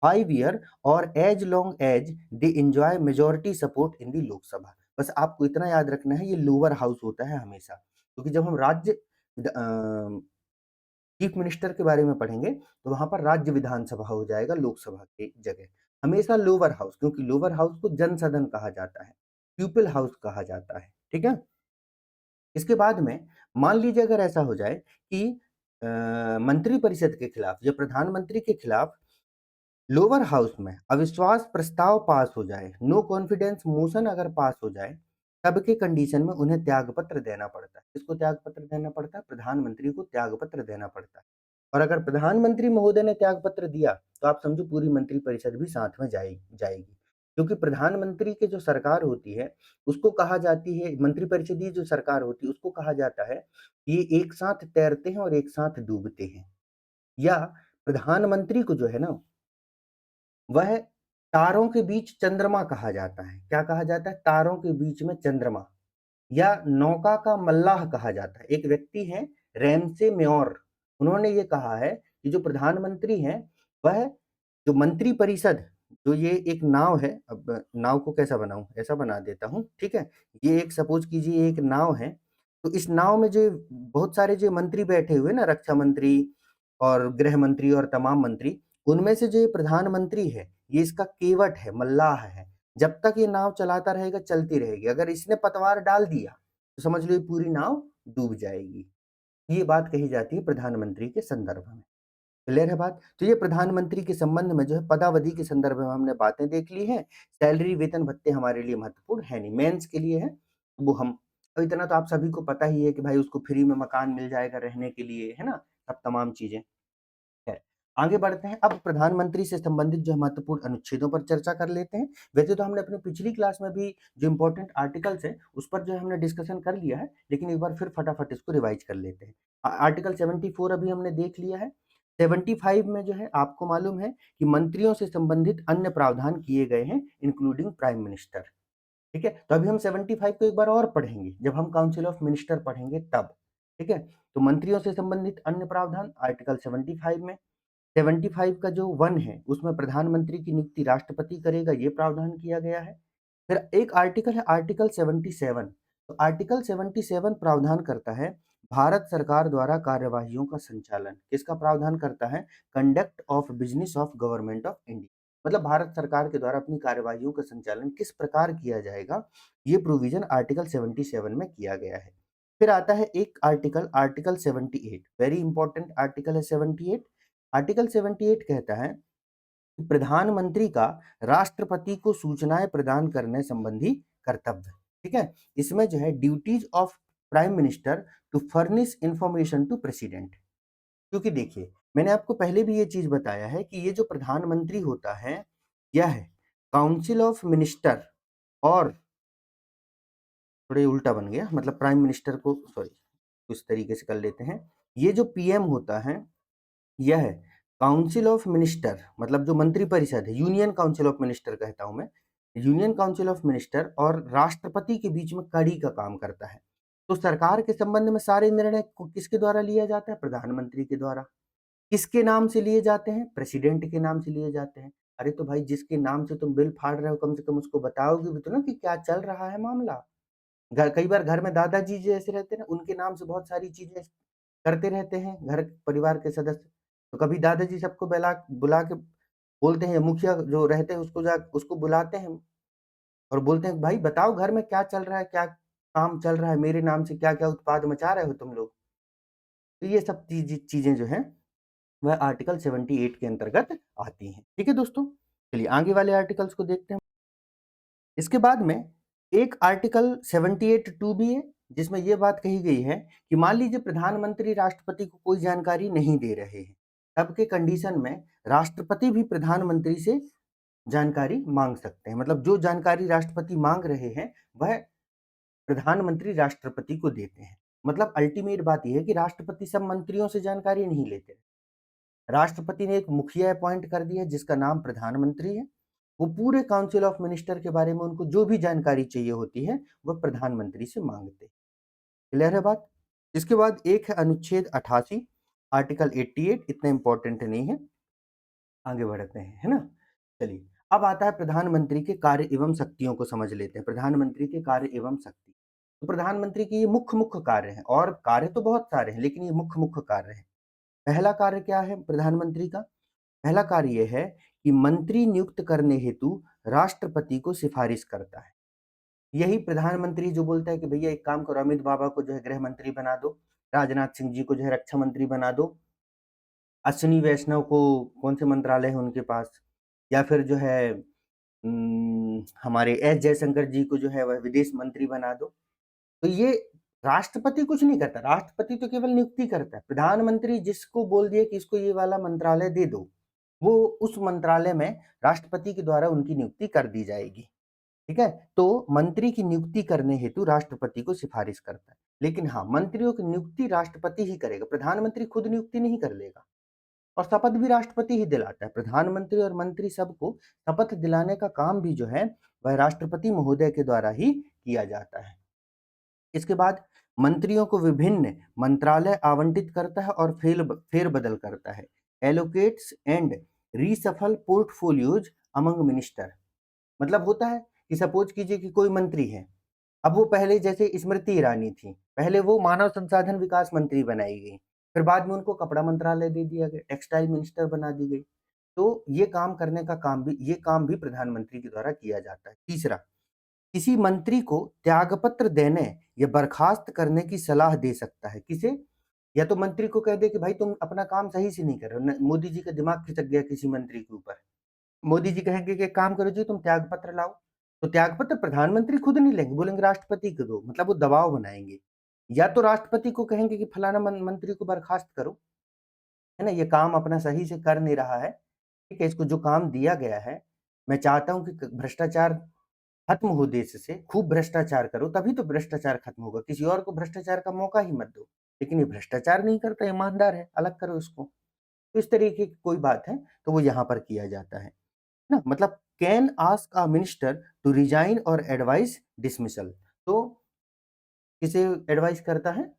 5 ईयर और as long as they enjoy majority support in the Lok Sabha. बस आपको इतना याद रखना है, ये लोअर हाउस होता है हमेशा, क्योंकि जब हम चीफ मिनिस्टर के बारे में पढ़ेंगे तो वहां पर राज्य विधानसभा हो जाएगा लोकसभा की जगह। हमेशा लोअर हाउस, क्योंकि लोअर हाउस को जन सदन कहा जाता है, पीपल हाउस कहा जाता है। ठीक है। इसके बाद में मान लीजिए अगर ऐसा हो जाए कि मंत्री परिषद के खिलाफ या प्रधानमंत्री के खिलाफ लोअर हाउस में अविश्वास प्रस्ताव पास हो जाए, नो कॉन्फिडेंस मोशन अगर पास हो जाए, तब के कंडीशन में उन्हें त्यागपत्र देना पड़ता है। किसको त्यागपत्र देना पड़ता है? प्रधानमंत्री को त्यागपत्र देना पड़ता है। और अगर प्रधानमंत्री महोदय ने त्यागपत्र दिया तो आप समझो पूरी मंत्रिपरिषद भी साथ में जाएगी, क्योंकि प्रधानमंत्री की जो सरकार होती है उसको कहा जाती है, मंत्रिपरिषदीय जो सरकार होती है उसको कहा जाता है कि ये एक साथ तैरते हैं और एक साथ डूबते हैं। या प्रधानमंत्री को जो है ना, वह तारों के बीच चंद्रमा कहा जाता है। क्या कहा जाता है? तारों के बीच में चंद्रमा, या नौका का मल्लाह कहा जाता है। एक व्यक्ति हैं रैमसे मेयोर, उन्होंने ये कहा है कि जो प्रधानमंत्री हैं वह जो मंत्रिपरिषद, जो ये एक नाव है, अब नाव को कैसा बनाऊं, ऐसा बना देता हूं, ठीक है। ये एक सपोज कीजिए एक नाव है, तो इस नाव में जो बहुत सारे जो मंत्री बैठे हुए ना, रक्षा मंत्री और गृह मंत्री और तमाम मंत्री, उनमें से जो ये प्रधानमंत्री है ये इसका केवट है, मल्लाह है। जब तक ये नाव चलाता रहेगा चलती रहेगी, अगर इसने पतवार डाल दिया तो समझ लो ये पूरी नाव डूब जाएगी। ये बात कही जाती है प्रधानमंत्री के संदर्भ में। क्लियर है बात? तो ये प्रधानमंत्री के संबंध में जो है पदावधि के संदर्भ में हमने बातें देख ली हैं। सैलरी वेतन भत्ते हमारे लिए महत्वपूर्ण है नहीं, मेंस के लिए है वो हम, और इतना तो आप सभी को पता ही है कि भाई उसको फ्री में मकान मिल जाएगा रहने के लिए, है ना, सब तमाम चीजें है। आगे बढ़ते हैं, अब प्रधानमंत्री से संबंधित जो महत्वपूर्ण अनुच्छेदों पर चर्चा कर लेते हैं। वैसे तो हमने अपनी पिछली क्लास में भी जो इंपॉर्टेंट आर्टिकल्स है उस पर जो है हमने डिस्कशन कर लिया है, लेकिन एक बार फिर फटाफट इसको रिवाइज कर लेते हैं। आर्टिकल 74 अभी हमने देख लिया है। 75 में जो है आपको मालूम है कि मंत्रियों से संबंधित अन्य प्रावधान किए गए हैं, इंक्लूडिंग प्राइम मिनिस्टर। ठीक है, तो अभी हम 75 को एक बार और पढ़ेंगे जब हम काउंसिल ऑफ मिनिस्टर पढ़ेंगे तब। ठीक है, तो मंत्रियों से संबंधित अन्य प्रावधान आर्टिकल 75 में, 75 का जो 1 है उसमें प्रधानमंत्री की नियुक्ति राष्ट्रपति करेगा, ये प्रावधान किया गया है। फिर एक आर्टिकल है आर्टिकल 77। तो आर्टिकल 77 प्रावधान करता है भारत सरकार द्वारा कार्यवाहियों का संचालन। किसका प्रावधान करता है? Conduct of business of government of India. मतलब भारत सरकार के द्वारा अपनी कार्यवाहियों का संचालन किस प्रकार किया जाएगा, ये प्रोविजन आर्टिकल 77 में किया गया है। फिर आता है एक article, article 78, very important article है 78। आर्टिकल 78 कहता है कि प्रधानमंत्री का राष्ट्रपति को सूचनाएं प्रदान करने संबंधी कर्तव्य। ठीक है, इसमें जो है duties of prime minister to furnish information to president. क्योंकि देखिए मैंने आपको पहले भी ये चीज बताया है कि ये जो प्रधानमंत्री होता है यह है काउंसिल ऑफ मिनिस्टर, और थोड़े उल्टा बन गया, मतलब प्राइम मिनिस्टर को, सॉरी उस तरीके से कर लेते हैं। ये जो पीएम होता है यह है काउंसिल ऑफ मिनिस्टर, मतलब जो मंत्रिपरिषद है, यूनियन काउंसिल ऑफ मिनिस्टर कहता हूं मैं, यूनियन काउंसिल ऑफ मिनिस्टर और राष्ट्रपति के बीच में कड़ी का काम करता है। तो सरकार के संबंध में सारे निर्णय किसके द्वारा लिया जाता है? प्रधानमंत्री के द्वारा। किसके नाम से लिए जाते हैं? प्रेसिडेंट के नाम से लिए जाते हैं। अरे तो भाई जिसके नाम से तुम बिल फाड़ रहे हो कम से कम उसको बताओगे भी तो ना कि क्या चल रहा है मामला। घर, कई बार घर में दादाजी जैसे रहते हैं ना, उनके नाम से बहुत सारी चीजें करते रहते हैं घर परिवार के सदस्य। तो कभी दादाजी सबको बुला बुला के बोलते हैं, मुखिया जो रहते हैं उसको बुलाते हैं और बोलते हैं भाई बताओ घर में क्या चल रहा है, क्या काम चल रहा है, मेरे नाम से क्या क्या उत्पाद मचा रहे हो तुम लोग। तो ये सब चीजें जो है वह आर्टिकल 78 के अंतर्गत आती हैं। ठीक है दोस्तों, चलिए आगे वाले आर्टिकल्स को देखते हैं। इसके बाद में एक आर्टिकल 78(2) भी है, जिसमें यह बात कही गई है कि मान लीजिए प्रधानमंत्री राष्ट्रपति को कोई जानकारी नहीं दे रहे हैं, तब के कंडीशन में राष्ट्रपति भी प्रधानमंत्री से जानकारी मांग सकते हैं। मतलब जो जानकारी राष्ट्रपति मांग रहे हैं वह प्रधानमंत्री राष्ट्रपति को देते हैं। मतलब अल्टीमेट बात यह है कि राष्ट्रपति सब मंत्रियों से जानकारी नहीं लेते। राष्ट्रपति ने एक मुखिया अपॉइंट कर दिया जिसका नाम प्रधानमंत्री है। वो पूरे काउंसिल ऑफ मिनिस्टर के बारे में उनको जो भी जानकारी चाहिए होती है वह प्रधानमंत्री से मांगते हैं। क्लियर है बात? इसके बाद एक है अनुच्छेद 88, आर्टिकल 88, इतना इंपॉर्टेंट नहीं है, आगे बढ़ते हैं, है ना। चलिए, अब आता है प्रधानमंत्री के कार्य एवं शक्तियों को समझ लेते हैं। प्रधानमंत्री के कार्य एवं शक्ति, तो प्रधानमंत्री के ये मुख्य मुख्य कार्य हैं, और कार्य तो बहुत सारे हैं लेकिन ये मुख्य मुख्य कार्य हैं। पहला कार्य क्या है प्रधानमंत्री का? पहला कार्य ये है कि मंत्री नियुक्त करने हेतु राष्ट्रपति को सिफारिश करता है। यही प्रधानमंत्री जो बोलता है कि भैया एक काम करो, अमित बाबा को जो है गृह मंत्री बना दो, राजनाथ सिंह जी को जो है रक्षा मंत्री बना दो, अश्विनी वैष्णव को कौन से मंत्रालय है उनके पास, या फिर जो है हमारे एस जयशंकर जी को जो है वह विदेश मंत्री बना दो। तो ये राष्ट्रपति कुछ नहीं करता, राष्ट्रपति तो केवल नियुक्ति करता है। प्रधानमंत्री जिसको बोल दिए कि इसको ये वाला मंत्रालय दे दो, वो उस मंत्रालय में राष्ट्रपति के द्वारा उनकी नियुक्ति कर दी जाएगी। ठीक है, तो मंत्री की नियुक्ति करने हेतु राष्ट्रपति को सिफारिश करता है। लेकिन हाँ, मंत्रियों की नियुक्ति राष्ट्रपति ही करेगा, प्रधानमंत्री खुद नियुक्ति नहीं कर लेगा। और शपथ भी राष्ट्रपति ही दिलाता है। प्रधानमंत्री और मंत्री सबको शपथ दिलाने का काम भी जो है वह राष्ट्रपति महोदय के द्वारा ही किया जाता है। इसके बाद मंत्रियों को विभिन्न मंत्रालय आवंटित करता है और फेरबदल करता है। Allocates and reshuffle portfolios among minister. मतलब होता है कि सपोज कीजिए कि कोई मंत्री है, अब वो पहले जैसे स्मृति ईरानी थी, पहले वो मानव संसाधन विकास मंत्री बनाई गई, फिर बाद में उनको कपड़ा मंत्रालय दे दिया गया, टेक्सटाइल मिनिस्टर बना दी गई। तो ये काम करने का काम भी प्रधानमंत्री के द्वारा किया जाता है। तीसरा, किसी मंत्री को त्यागपत्र देने या बर्खास्त करने की सलाह दे सकता है। किसे? या तो मंत्री को कह दे कि भाई तुम अपना काम सही से नहीं कर रहे हो, मोदी जी का दिमाग खिसक गया किसी मंत्री के ऊपर, मोदी जी कहेंगे कि एक काम करो जी, तुम त्यागपत्र लाओ, तो त्यागपत्र प्रधानमंत्री खुद नहीं लेंगे, बोलेंगे राष्ट्रपति को दो, मतलब वो दबाव बनाएंगे। या तो राष्ट्रपति को कहेंगे कि फलाना मंत्री को बर्खास्त करो, है ना, ये काम अपना सही से कर नहीं रहा है, ठीक है, इसको जो काम दिया गया है, मैं चाहता हूँ कि भ्रष्टाचार खत्म हो देश से, खूब भ्रष्टाचार करो, तभी तो भ्रष्टाचार खत्म होगा, किसी और को भ्रष्टाचार का मौका ही मत दो। लेकिन ये भ्रष्टाचार नहीं करता, ईमानदार है, अलग करो इसको। तो इस तरीके की कोई बात है तो वो यहाँ पर किया जाता है ना। मतलब can ask a minister to resign और एडवाइस डिसमिसल, तो किसे एडवाइस करता है?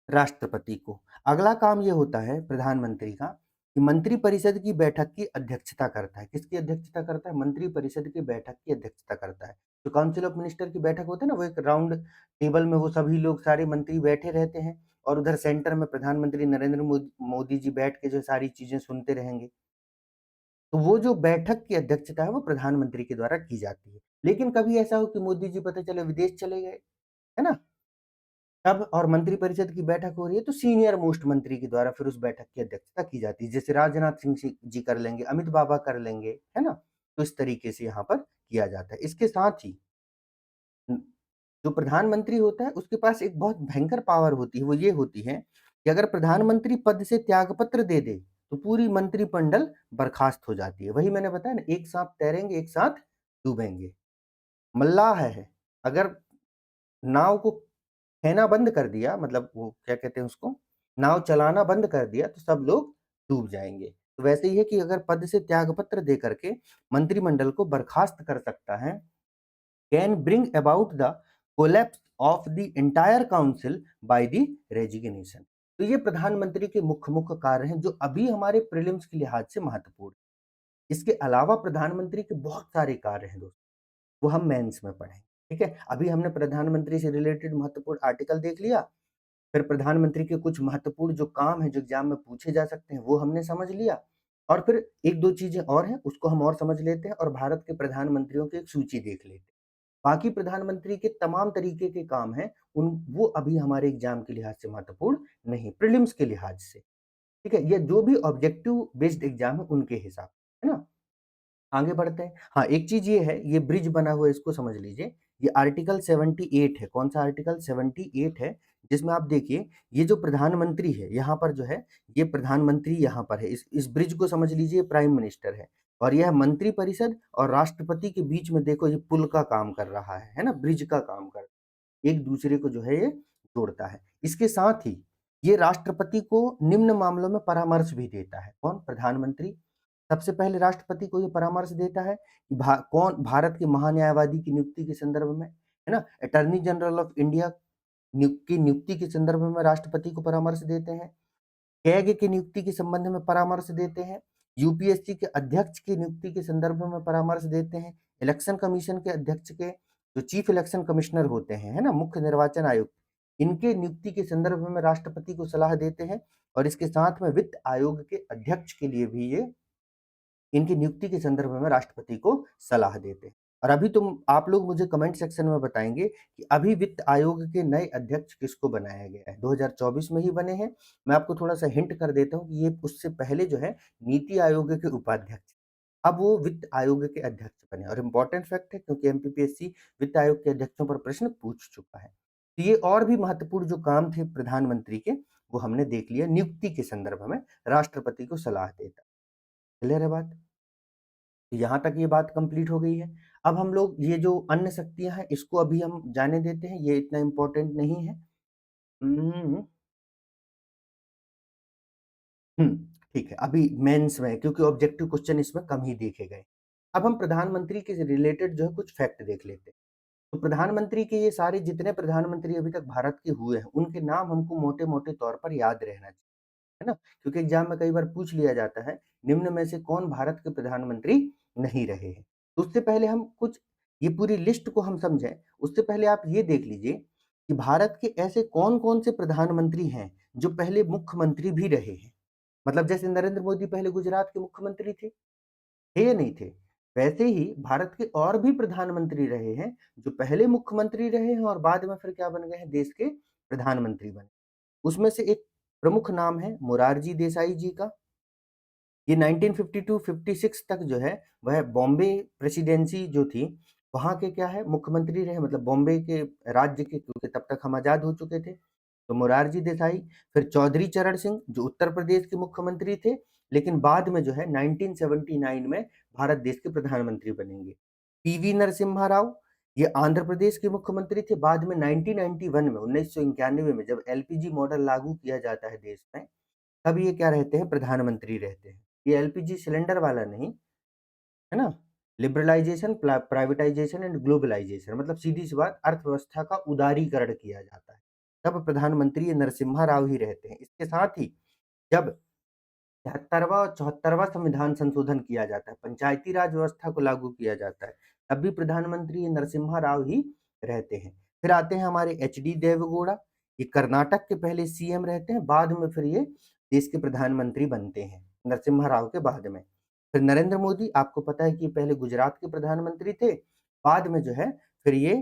राष्ट्रपति को। अगला काम ये होता है प्रधानमंत्री का कि मंत्री परिषद की बैठक की अध्यक्षता करता है। किसकी अध्यक्षता करता है? मंत्री परिषद की बैठक की अध्यक्षता करता है। जो काउंसिल ऑफ मिनिस्टर की बैठक होती है ना, वो एक राउंड टेबल में वो सभी लोग, सारे मंत्री बैठे रहते हैं, और उधर सेंटर में प्रधानमंत्री नरेंद्र मोदी जी बैठ के जो सारी चीजें सुनते रहेंगे। तो वो जो बैठक की अध्यक्षता है वो प्रधानमंत्री के द्वारा की जाती है। लेकिन कभी ऐसा हो कि मोदी जी पता चले विदेश चले गए, है ना, तब और मंत्रिपरिषद की बैठक हो रही है, तो सीनियर मोस्ट मंत्री के द्वारा फिर उस बैठक की अध्यक्षता की जाती है। जैसे राजनाथ सिंह जी कर लेंगे, अमित बाबा कर लेंगे, है ना। तो इस तरीके से यहाँ पर किया जाता है। इसके साथ ही जो प्रधानमंत्री होता है उसके पास एक बहुत भयंकर पावर होती है, वो ये होती है कि अगर प्रधानमंत्री पद से त्यागपत्र दे दे तो पूरी मंत्रिमंडल बर्खास्त हो जाती है। वही मैंने बताया ना, एक साथ तैरेंगे एक साथ डूबेंगे। मल्लाह है, अगर नाव को खेना बंद कर दिया, मतलब वो क्या कहते हैं उसको, नाव चलाना बंद कर दिया, तो सब लोग डूब जाएंगे। तो वैसे ही है कि अगर पद से त्यागपत्र दे करके मंत्रिमंडल को बर्खास्त कर सकता है, can bring about the collapse of the entire council by the resignation. तो ये प्रधानमंत्री के मुख्य मुख्य कार्य हैं जो अभी हमारे प्रीलिम्स के लिहाज से महत्वपूर्ण। इसके अलावा प्रधानमंत्री के बहुत सारे कार्य हैं दोस्तों, वो हम मेंस में पढ़ेंगे। ठीक है, अभी हमने प्रधानमंत्री से रिलेटेड महत्वपूर्ण आर्टिकल देख लिया, फिर प्रधानमंत्री के कुछ महत्वपूर्ण जो काम है जो एग्जाम में पूछे जा सकते हैं वो हमने समझ लिया, और फिर एक दो चीजें और हैं उसको हम और समझ लेते हैं, और भारत के प्रधानमंत्रियों की एक सूची देख लेते हैं। बाकी प्रधानमंत्री के तमाम तरीके के काम हैं, उन वो अभी हमारे एग्जाम के लिहाज से महत्वपूर्ण नहीं, प्रीलिम्स के लिहाज से। ठीक है, ये जो भी ऑब्जेक्टिव बेस्ड एग्जाम है उनके हिसाब से, है ना। आगे बढ़ते हैं। हाँ, एक चीज ये है, ये ब्रिज बना हुआ है, इसको समझ लीजिए। ये आर्टिकल 78 है। कौन सा आर्टिकल? 78 है, जिसमें आप देखिए ये जो प्रधानमंत्री है यहाँ पर जो है, ये प्रधानमंत्री यहाँ पर है, इस ब्रिज को समझ लीजिए, प्राइम मिनिस्टर है, और यह मंत्री परिषद और राष्ट्रपति के बीच में देखो ये पुल का काम कर रहा है ना, ब्रिज का काम कर, एक दूसरे को जो है ये जोड़ता है। इसके साथ ही ये राष्ट्रपति को निम्न मामलों में परामर्श भी देता है। कौन? प्रधानमंत्री। सबसे पहले राष्ट्रपति को ये परामर्श देता है कि कौन भारत के महान्यायवादी की नियुक्ति के संदर्भ में, है ना, अटॉर्नी जनरल ऑफ इंडिया नियुक्ति के संदर्भ में राष्ट्रपति को परामर्श देते हैं, कैग की नियुक्ति के संबंध में परामर्श देते हैं, यूपीएससी के अध्यक्ष की नियुक्ति के संदर्भ में परामर्श देते हैं, इलेक्शन कमीशन के अध्यक्ष के जो चीफ इलेक्शन कमिश्नर होते हैं, है ना, मुख्य निर्वाचन आयुक्त, इनके नियुक्ति के संदर्भ में राष्ट्रपति को सलाह देते हैं और इसके साथ में वित्त आयोग के अध्यक्ष के लिए भी ये इनकी नियुक्ति के संदर्भ में राष्ट्रपति को सलाह देते हैं। और अभी आप लोग मुझे कमेंट सेक्शन में बताएंगे कि अभी वित्त आयोग के नए अध्यक्ष किसको बनाया गया है। 2024 में ही बने हैं। मैं आपको थोड़ा सा हिंट कर देता हूँ कि ये उससे पहले जो है नीति आयोग के उपाध्यक्ष, अब वो वित्त आयोग के अध्यक्ष बने। और इम्पोर्टेंट फैक्ट है क्योंकि एमपीपीएससी वित्त आयोग के अध्यक्षों पर प्रश्न पूछ चुका है। तो ये और भी महत्वपूर्ण जो काम थे प्रधानमंत्री के वो हमने देख लिया नियुक्ति के संदर्भ में राष्ट्रपति को सलाह देता। क्लियर है बात? तो यहाँ तक ये बात कंप्लीट हो गई है। अब हम लोग ये जो अन्य शक्तियां हैं इसको अभी हम जाने देते हैं, ये इतना इम्पोर्टेंट नहीं है। हम्म हम्म, ठीक है, अभी मेंस में क्योंकि ऑब्जेक्टिव क्वेश्चन इसमें कम ही देखे गए। अब हम प्रधानमंत्री के रिलेटेड जो है कुछ फैक्ट देख लेते हैं। तो प्रधानमंत्री के ये सारे जितने प्रधानमंत्री अभी तक भारत के हुए हैं उनके नाम हमको मोटे मोटे तौर पर याद रहना चाहिए, है ना, क्योंकि एग्जाम में कई बार पूछ लिया जाता है निम्न में से कौन भारत के प्रधानमंत्री नहीं रहे हैं। तो उससे पहले हम कुछ ये पूरी लिस्ट को हम समझें, उससे पहले आप ये देख लीजिए कि भारत के ऐसे कौन कौन से प्रधानमंत्री हैं जो पहले मुख्यमंत्री भी रहे हैं। मतलब जैसे नरेंद्र मोदी पहले गुजरात के मुख्यमंत्री थे या नहीं थे, वैसे ही भारत के और भी प्रधानमंत्री रहे हैं जो पहले मुख्यमंत्री रहे हैं और बाद में फिर क्या बन गए हैं, देश के प्रधानमंत्री बने। उसमें से एक प्रमुख नाम है मोरारजी देसाई जी का। ये 1952-56 तक जो है वह बॉम्बे प्रेसिडेंसी जो थी वहां के क्या है मुख्यमंत्री रहे, मतलब बॉम्बे के राज्य के, क्योंकि तब तक हम आजाद हो चुके थे। तो मोरारजी देसाई, फिर चौधरी चरण सिंह जो उत्तर प्रदेश के मुख्यमंत्री थे लेकिन बाद में जो है 1979 में भारत देश के प्रधानमंत्री बनेंगे। पीवी नरसिम्हा राव, ये आंध्र प्रदेश के मुख्यमंत्री थे। बाद में 1991 में 1991 में जब एलपीजी मॉडल लागू किया जाता है देश में, तब ये क्या रहते हैं, प्रधानमंत्री रहते हैं। ये एलपीजी सिलेंडर वाला नहीं, है ना, लिबरलाइजेशन, प्राइवेटाइजेशन एंड ग्लोबलाइजेशन, मतलब सीधी सी बात अर्थव्यवस्था का उदारीकरण किया जाता है, तब प्रधानमंत्री ये नरसिम्हा राव ही रहते हैं। इसके साथ ही जब 73वां और 74वां संविधान संशोधन किया जाता है, पंचायती राज व्यवस्था को लागू किया जाता है, तब भी प्रधानमंत्री ये नरसिम्हा राव ही रहते हैं। फिर आते हैं हमारे एच डी देवेगौड़ा, ये कर्नाटक के पहले सीएम रहते हैं, बाद में फिर ये देश के प्रधानमंत्री बनते हैं नरसिम्हा राव के बाद में। फिर नरेंद्र मोदी, आपको पता है कि पहले गुजरात के प्रधानमंत्री थे, बाद में जो है फिर ये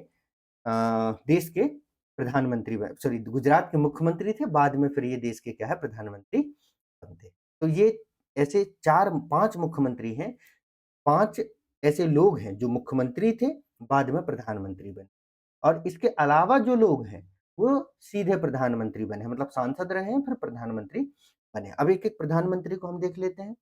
देश के प्रधानमंत्री, सॉरी गुजरात के मुख्यमंत्री थे, बाद में फिर ये देश के क्या है प्रधानमंत्री बनते। तो ये ऐसे 4-5 मुख्यमंत्री हैं, 5 ऐसे लोग हैं जो मुख्यमंत्री थे बाद में प्रधानमंत्री बने। और इसके अलावा जो लोग हैं वो सीधे प्रधानमंत्री बने, मतलब सांसद रहे हैं फिर प्रधानमंत्री बने। अब एक एक प्रधानमंत्री को हम देख लेते हैं।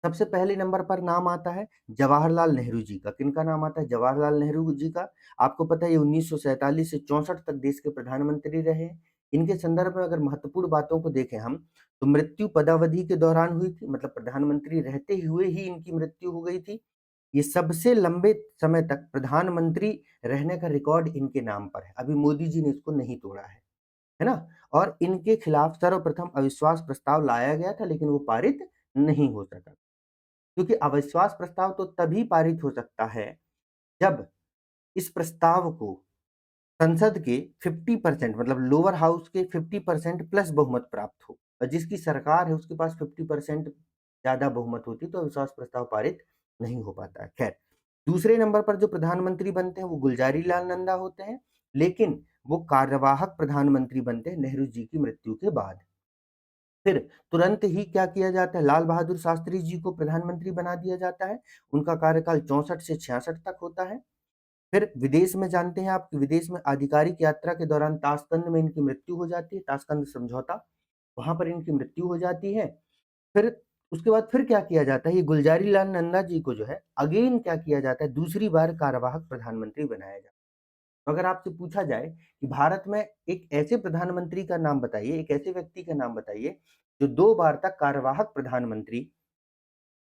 सबसे पहले नंबर पर नाम आता है जवाहरलाल नेहरू जी का। किनका नाम आता है? जवाहरलाल नेहरू जी का। आपको पता है ये 1947 से 64 तक देश के प्रधानमंत्री रहे हैं। इनके संदर्भ में अगर महत्वपूर्ण बातों को देखें हम, तो मृत्यु पदावधि के दौरान हुई थी, मतलब प्रधानमंत्री रहते हुए ही इनकी मृत्यु हो गई थी। ये सबसे लंबे समय तक प्रधानमंत्री रहने का रिकॉर्ड इनके नाम पर है। अभी मोदी जी ने इसको नहीं तोड़ा है ना। और इनके खिलाफ सर्वप्रथम अविश्वास प्रस्ताव लाया गया था लेकिन वो पारित नहीं हो सका, क्योंकि अविश्वास प्रस्ताव तो तभी पारित हो सकता है जब इस प्रस्ताव को संसद के 50%, मतलब लोअर हाउस के 50% प्लस बहुमत प्राप्त हो, और जिसकी सरकार है उसके पास 50% ज्यादा बहुमत होती तो अविश्वास प्रस्ताव पारित नहीं हो पाता है। खैर, दूसरे नंबर पर जो प्रधानमंत्री बनते हैं वो गुलजारी लाल नंदा होते हैं, लेकिन वो कार्यवाहक प्रधानमंत्री बनते हैं नेहरू जी की मृत्यु के बाद। फिर तुरंत ही क्या किया जाता है, लाल बहादुर शास्त्री जी को प्रधानमंत्री बना दिया जाता है। उनका कार्यकाल 64 से 66 तक होता है। फिर विदेश में जानते हैं आप कि विदेश में आधिकारिक यात्रा के दौरान ताशकंद में इनकी मृत्यु हो जाती है, ताशकंद समझौता, वहां पर इनकी मृत्यु हो जाती है। फिर उसके बाद फिर क्या किया जाता है, ये गुलजारी लाल नंदा जी को जो है अगेन क्या किया जाता है, दूसरी बार कार्यवाहक प्रधानमंत्री बनाया जाता है। तो अगर आपसे पूछा जाए कि भारत में एक ऐसे प्रधानमंत्री का नाम बताइए, एक ऐसे व्यक्ति का नाम बताइए जो 2 बार तक कार्यवाहक प्रधानमंत्री,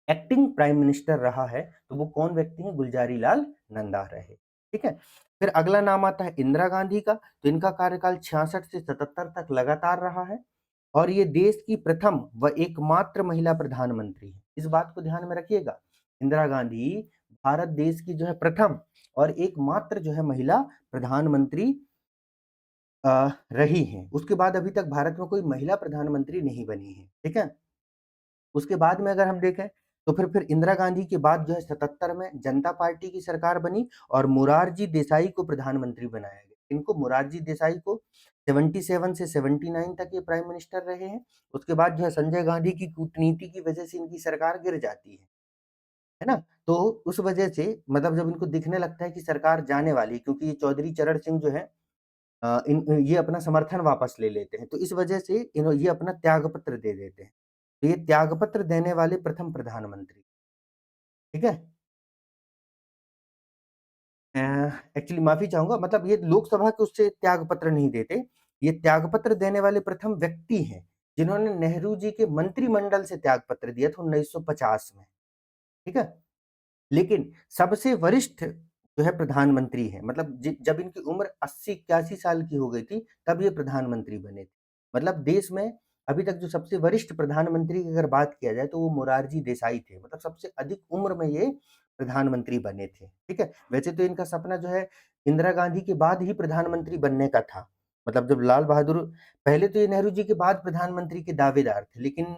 एक्टिंग प्राइम मिनिस्टर रहा है, तो वो कौन व्यक्ति है? गुलजारी लाल नंदा रहे। ठीक है? फिर अगला नाम आता है इंदिरा गांधी का, तो इनका कार्यकाल 66 से 77 तक लगातार रहा है और ये देश की प्रथम व एकमात्र महिला प्रधानमंत्री है। इस बात को ध्यान में रखिएगा। इंदिरा गांधी भारत देश की जो है प्रथम और एकमात्र जो है महिला प्रधानमंत्री रही हैं। उसके बाद अभी तक भारत में कोई महिला प्रधानमंत्री नहीं बनी है। ठीक है? उसके बाद में अगर हम देखें तो फिर इंदिरा गांधी के बाद जो है 77 में जनता पार्टी की सरकार बनी और मोरारजी देसाई को प्रधानमंत्री बनाया गया। इनको मोरारजी देसाई को 77 से 79 तक ये प्राइम मिनिस्टर रहे हैं। उसके बाद जो है संजय गांधी की कूटनीति की वजह से इनकी सरकार गिर जाती है ना? तो उस वजह से मतलब जब इनको दिखने लगता है कि सरकार जाने वाली है, क्योंकि ये चौधरी चरण सिंह जो है ये अपना समर्थन वापस ले लेते हैं, तो इस वजह से ये अपना त्यागपत्र दे देते हैं। तो ये त्यागपत्र देने वाले प्रथम प्रधानमंत्री, ठीक है? अ, एक्चुअली माफ़ी चाहूँगा, मतलब ये लोकसभा के उससे त्यागपत्र नहीं देते, ये त्यागपत्र देने वाले प्रथम व्यक्ति हैं, जिन्होंने नेहरू जी के मंत्रिमंडल से त्यागपत्र दिया था 1950 में, ठीक है? लेकिन सबसे वरिष्ठ जो है प्रधानमंत्री हैं, मतलब जब इनकी उम्र 80-81 साल की हो गई थी, तब ये प्रधानमंत्री बने थे। मतलब देश में अभी तक जो सबसे वरिष्ठ प्रधानमंत्री की अगर बात किया जाए तो वो मोरारजी देसाई थे। मतलब सबसे अधिक उम्र में ये प्रधानमंत्री बने थे, ठीक है? वैसे तो इनका सपना जो है इंदिरा गांधी के बाद ही प्रधानमंत्री बनने का था। मतलब जब लाल बहादुर, पहले तो ये नेहरू जी के बाद प्रधानमंत्री के दावेदार थे, लेकिन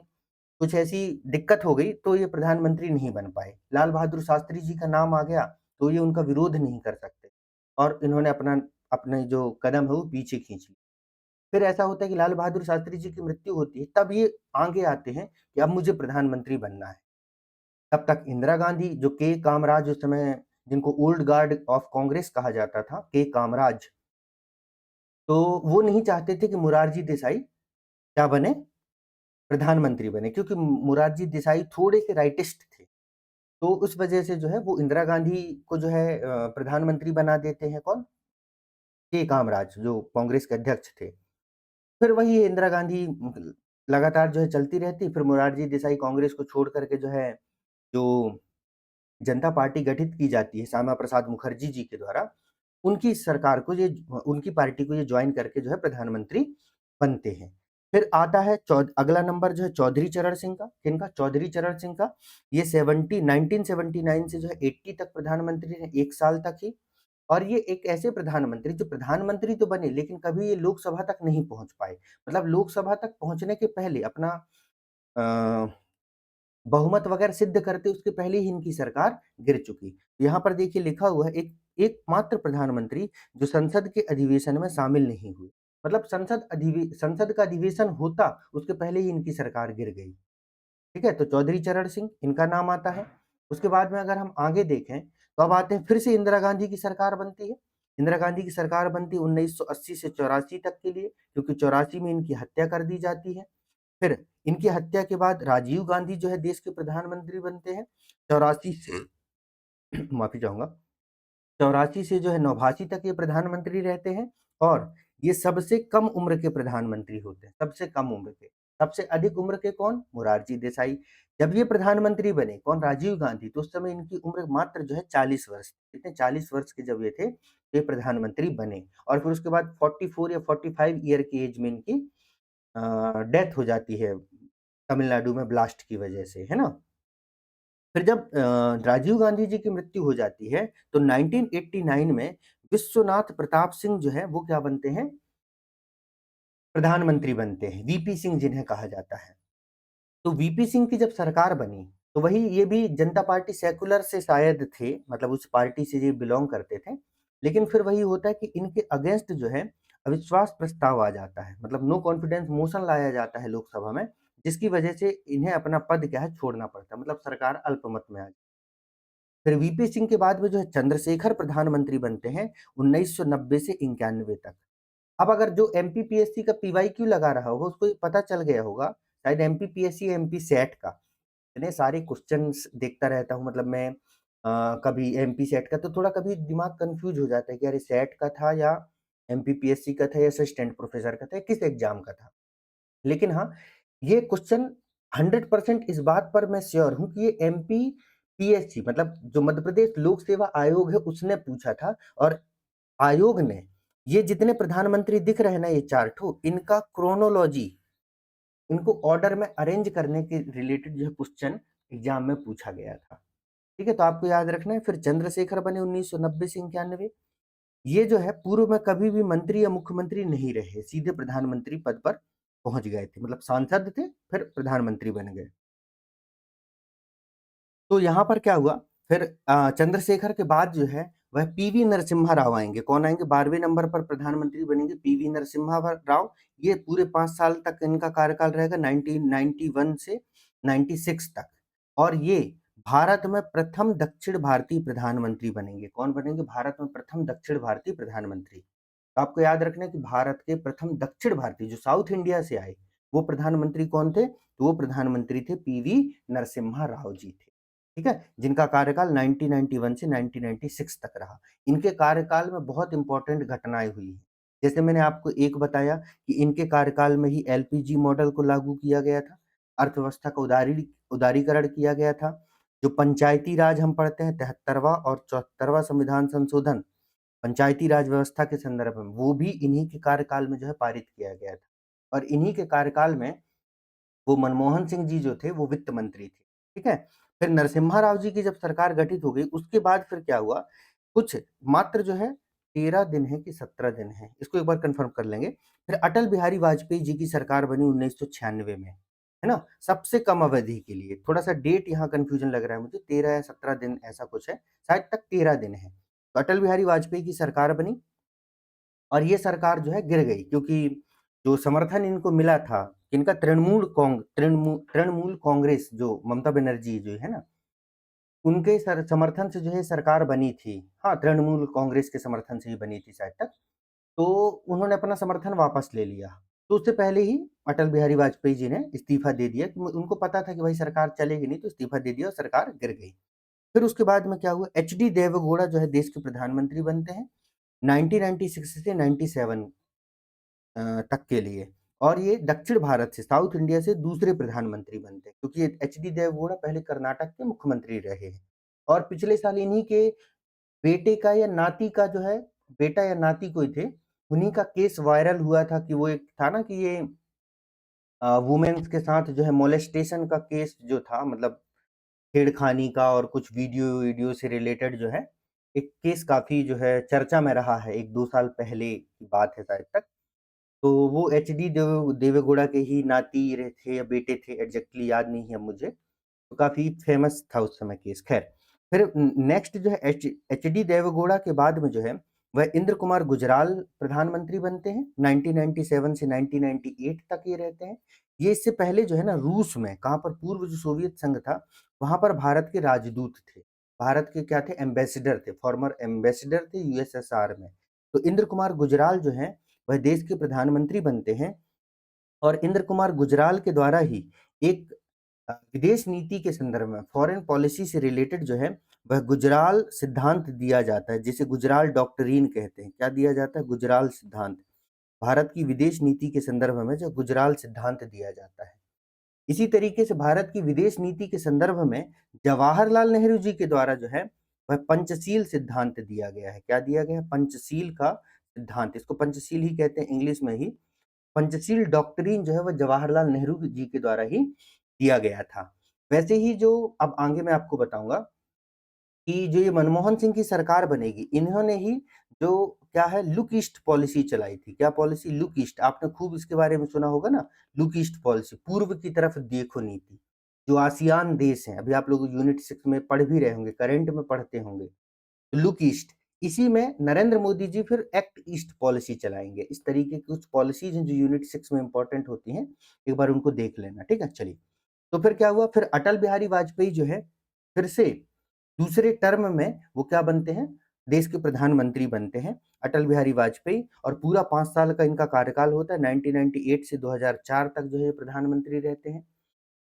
कुछ ऐसी दिक्कत हो गई तो ये प्रधानमंत्री नहीं बन पाए। लाल बहादुर शास्त्री जी का नाम आ गया तो ये उनका विरोध नहीं कर सकते और इन्होंने अपने जो कदम है वो पीछे खींच लिए। फिर ऐसा होता है कि लाल बहादुर शास्त्री जी की मृत्यु होती है, तब ये आगे आते हैं कि अब मुझे प्रधानमंत्री बनना है। तब तक इंदिरा गांधी, जो के कामराज उस समय, जिनको ओल्ड गार्ड ऑफ कांग्रेस कहा जाता था, के कामराज, तो वो नहीं चाहते थे कि मुरारजी देसाई क्या बने, प्रधानमंत्री बने, क्योंकि मुरारजी देसाई थोड़े से राइटिस्ट थे। तो उस वजह से जो है वो इंदिरा गांधी को जो है प्रधानमंत्री बना देते हैं। कौन? के कामराज, जो कांग्रेस के अध्यक्ष थे। फिर वही इंदिरा गांधी लगातार जो है चलती रहती, फिर मोरारजी देसाई कांग्रेस को छोड़ करके जो है, जो जनता पार्टी गठित की जाती है श्यामा प्रसाद मुखर्जी जी के द्वारा, उनकी सरकार को ये, उनकी पार्टी को ये ज्वाइन करके जो है प्रधानमंत्री बनते हैं। फिर आता है अगला नंबर जो है चौधरी चरण सिंह का। किनका? चौधरी चरण सिंह का। ये 1979 से जो है 80 तक प्रधानमंत्री रहे, 1 साल तक ही। और ये एक ऐसे प्रधानमंत्री जो प्रधानमंत्री तो बने लेकिन कभी ये लोकसभा तक नहीं पहुंच पाए। मतलब लोकसभा तक पहुंचने के पहले अपना अ, बहुमत वगैरह सिद्ध करते उसके पहले ही इनकी सरकार गिर चुकी। यहाँ पर देखिए लिखा हुआ है, एक एकमात्र प्रधानमंत्री जो संसद के अधिवेशन में शामिल नहीं हुए। मतलब संसद का अधिवेशन होता उसके पहले ही इनकी सरकार गिर गई। ठीक है? तो चौधरी चरण सिंह इनका नाम आता है। उसके बाद में अगर हम आगे देखें तो अब आते हैं, फिर से इंदिरा गांधी की सरकार बनती है। इंदिरा गांधी की सरकार बनती है 1980 से 84 तक के लिए, क्योंकि 84 में इनकी हत्या कर दी जाती है। फिर इनकी हत्या के बाद राजीव गांधी जो है देश के प्रधानमंत्री बनते हैं 84 से माफी चाहूंगा, 84 से जो है 89 तक ये प्रधानमंत्री रहते हैं और ये सबसे कम उम्र के प्रधानमंत्री होते हैं, सबसे कम उम्र के। सबसे अधिक उम्र के कौन? मोरारजी देसाई। जब ये प्रधानमंत्री बने, कौन? राजीव गांधी, तो उस समय इनकी उम्र मात्र जो है 40 वर्ष, कितने? 40 वर्ष के जब ये थे तो ये प्रधानमंत्री बने और फिर उसके बाद 44 या 45 ईयर की एज में इनकी डेथ हो जाती है तमिलनाडु में ब्लास्ट की वजह से, है ना? फिर जब राजीव गांधी जी की मृत्यु हो जाती है तो 1989 में विश्वनाथ प्रताप सिंह जो है वो क्या बनते हैं? प्रधानमंत्री बनते हैं, वीपी सिंह जिन्हें कहा जाता है। तो वीपी सिंह की जब सरकार बनी तो वही, ये भी जनता पार्टी सेकुलर से शायद थे, मतलब उस पार्टी से ये बिलोंग करते थे। लेकिन फिर वही होता है कि इनके अगेंस्ट जो है अविश्वास प्रस्ताव आ जाता है, मतलब नो कॉन्फिडेंस मोशन लाया जाता है लोकसभा में, जिसकी वजह से इन्हें अपना पद क्या है, छोड़ना पड़ता है, मतलब सरकार अल्पमत में आ जाती है। फिर वीपी सिंह के बाद में जो है चंद्रशेखर प्रधानमंत्री बनते हैं 1990 से 91 तक। अब अगर जो एमपीपीएससी का पीवाईक्यू लगा रहा होगा उसको ये पता चल गया होगा, शायद एमपीपीएससी या एमपी सेट का, इतने सारे क्वेश्चंस देखता रहता हूँ, मतलब मैं कभी एमपी सेट का, तो थोड़ा कभी दिमाग कंफ्यूज हो जाता है कि अरे सेट का था या एमपीपीएससी का था या असिस्टेंट प्रोफेसर का था या किस एग्जाम का था। लेकिन हाँ, ये क्वेश्चन 100% इस बात पर मैं श्योर हूँ कि ये एमपी पीएससी मतलब जो मध्य प्रदेश लोक सेवा आयोग है उसने पूछा था, और आयोग ने ये जितने प्रधानमंत्री दिख रहे हैं ना, ये चार इनका क्रोनोलॉजी, इनको ऑर्डर में अरेंज करने के रिलेटेड जो है क्वेश्चन एग्जाम में पूछा गया था। ठीक है, तो आपको याद रखना है। फिर चंद्रशेखर बने 1990 से 91। ये जो है पूर्व में कभी भी मंत्री या मुख्यमंत्री नहीं रहे, सीधे प्रधानमंत्री पद पर पहुंच गए थे, मतलब सांसद थे फिर प्रधानमंत्री बन गए। तो यहाँ पर क्या हुआ, फिर चंद्रशेखर के बाद जो है वह पीवी नरसिम्हा राव आएंगे। कौन आएंगे? 12वें नंबर पर प्रधानमंत्री बनेंगे पीवी नरसिम्हा राव। ये पूरे 5 साल तक इनका कार्यकाल रहेगा, 1991 से 96 तक। और ये भारत में प्रथम दक्षिण भारतीय प्रधानमंत्री बनेंगे। कौन बनेंगे? भारत में प्रथम दक्षिण भारतीय प्रधानमंत्री। तो आपको याद रखना है कि भारत के प्रथम दक्षिण भारतीय जो साउथ इंडिया से आए वो प्रधानमंत्री कौन थे? तो वो प्रधानमंत्री थे पीवी नरसिम्हा राव जी थे। ठीक है, जिनका कार्यकाल 1991 से 1996 तक रहा। इनके कार्यकाल में बहुत इंपॉर्टेंट घटनाएं हुई हैं। जैसे मैंने आपको एक बताया कि इनके कार्यकाल में ही एलपीजी मॉडल को लागू किया गया था, अर्थव्यवस्था का उदारीकरण किया गया था, जो पंचायती राज हम पढ़ते हैं 73वां और 74वां संविधान संशोधन पंचायती राज व्यवस्था के संदर्भ में, वो भी इन्हीं के कार्यकाल में जो है पारित किया गया था। और इन्हीं के कार्यकाल में वो मनमोहन सिंह जी जो थे वो वित्त मंत्री थे। ठीक है, फिर नरसिम्हा राव जी की जब सरकार गठित हो गई उसके बाद फिर क्या हुआ, कुछ मात्र जो है 13 दिन है कि 17 दिन है, इसको एक बार कंफर्म कर लेंगे। फिर अटल बिहारी वाजपेयी जी की सरकार बनी 1996 में, है ना, सबसे कम अवधि के लिए। थोड़ा सा डेट यहाँ कंफ्यूजन लग रहा है मुझे, 13 या 17 दिन ऐसा कुछ है, शायद तक 13 दिन है। तो अटल बिहारी वाजपेयी की सरकार बनी और ये सरकार जो है गिर गई, क्योंकि जो समर्थन इनको मिला था, इनका तृणमूल कांग्रेस जो ममता बनर्जी जो है ना, उनके समर्थन से जो है सरकार बनी थी। हाँ, तृणमूल कांग्रेस के समर्थन से ही बनी थी शायद तक। तो उन्होंने अपना समर्थन वापस ले लिया। तो उससे पहले ही अटल बिहारी वाजपेयी जी ने इस्तीफा दे दिया, कि उनको पता था कि भाई सरकार चलेगी नहीं, तो इस्तीफा दे दिया और सरकार गिर गई। फिर उसके बाद में क्या हुआ, एचडी देवेगौड़ा जो है देश के प्रधानमंत्री बनते हैं 1996 से 97 तक के लिए। और ये दक्षिण भारत से, साउथ इंडिया से दूसरे प्रधानमंत्री बनते हैं, क्योंकि एचडी देवेगौड़ा पहले कर्नाटक के मुख्यमंत्री रहे हैं। और पिछले साल इन्हीं के बेटे का या नाती का जो है, बेटा या नाती कोई थे, उन्हीं का केस वायरल हुआ था, कि वो एक था ना कि ये वुमेन्स के साथ जो है मोलेस्टेशन का केस जो था, मतलब छेड़खानी का, और कुछ वीडियो वीडियो से रिलेटेड जो है एक केस काफी जो है चर्चा में रहा है, 1-2 साल पहले की बात है शायद तक। तो वो एचडी देवेगौड़ा के ही नाती रहे थे या बेटे थे, एग्जैक्टली याद नहीं है मुझे। तो काफी फेमस था उस समय केस। खैर, फिर नेक्स्ट जो है एचडी देवेगौड़ा के बाद में जो है वह इंद्र कुमार गुजराल प्रधानमंत्री बनते हैं 1997 से 1998 तक ये रहते हैं। ये इससे पहले जो है ना रूस में, कहाँ पर, पूर्व जो सोवियत संघ था वहां पर भारत के राजदूत थे, भारत के क्या थे, एम्बेसडर थे, फॉर्मर एम्बेसडर थे यूएसएसआर में। तो इंद्र कुमार गुजराल जो है वह देश के प्रधानमंत्री बनते हैं। और इंद्र कुमार गुजराल के द्वारा ही एक विदेश नीति के संदर्भ में, फॉरेन पॉलिसी से रिलेटेड जो है वह गुजराल सिद्धांत दिया जाता है, जिसे गुजराल डॉक्ट्रिन कहते हैं। क्या दिया जाता है? गुजराल सिद्धांत। भारत की विदेश नीति के संदर्भ में जो गुजराल सिद्धांत दिया जाता है। इसी तरीके से भारत की विदेश नीति के संदर्भ में जवाहरलाल नेहरू जी के द्वारा जो है वह पंचशील सिद्धांत दिया गया है। क्या दिया गया है? पंचशील का सिद्धांत, इसको पंचशील ही कहते हैं इंग्लिश में ही। पंचशील डॉक्ट्रिन जो है वह जवाहरलाल नेहरू जी के द्वारा ही दिया गया था। वैसे ही जो अब आगे मैं आपको बताऊंगा कि जो ये मनमोहन सिंह की सरकार बनेगी, इन्होंने ही जो क्या है लुक ईस्ट पॉलिसी चलाई थी। क्या पॉलिसी? Look east. आपने खूब इसके बारे में सुना होगा ना, लुक ईस्ट पॉलिसी, पूर्व की तरफ देखो नीति। जो आसियान देश हैं, अभी आप लोग यूनिट 6 में पढ़ भी रहे होंगे, करंट में पढ़ते होंगे, लुक ईस्ट। इसी में नरेंद्र मोदी जी फिर एक्ट ईस्ट पॉलिसी चलाएंगे। इस तरीके की कुछ पॉलिसीज हैं जो यूनिट 6 में इंपॉर्टेंट होती हैं, एक बार उनको देख लेना। ठीक है, चलिए। तो फिर क्या हुआ, फिर अटल बिहारी वाजपेयी जो है फिर से दूसरे टर्म में वो क्या बनते हैं, देश के प्रधानमंत्री बनते हैं अटल बिहारी वाजपेयी। और पूरा 5 साल का इनका कार्यकाल होता है, 1998 से 2004 तक जो है ये प्रधानमंत्री रहते हैं।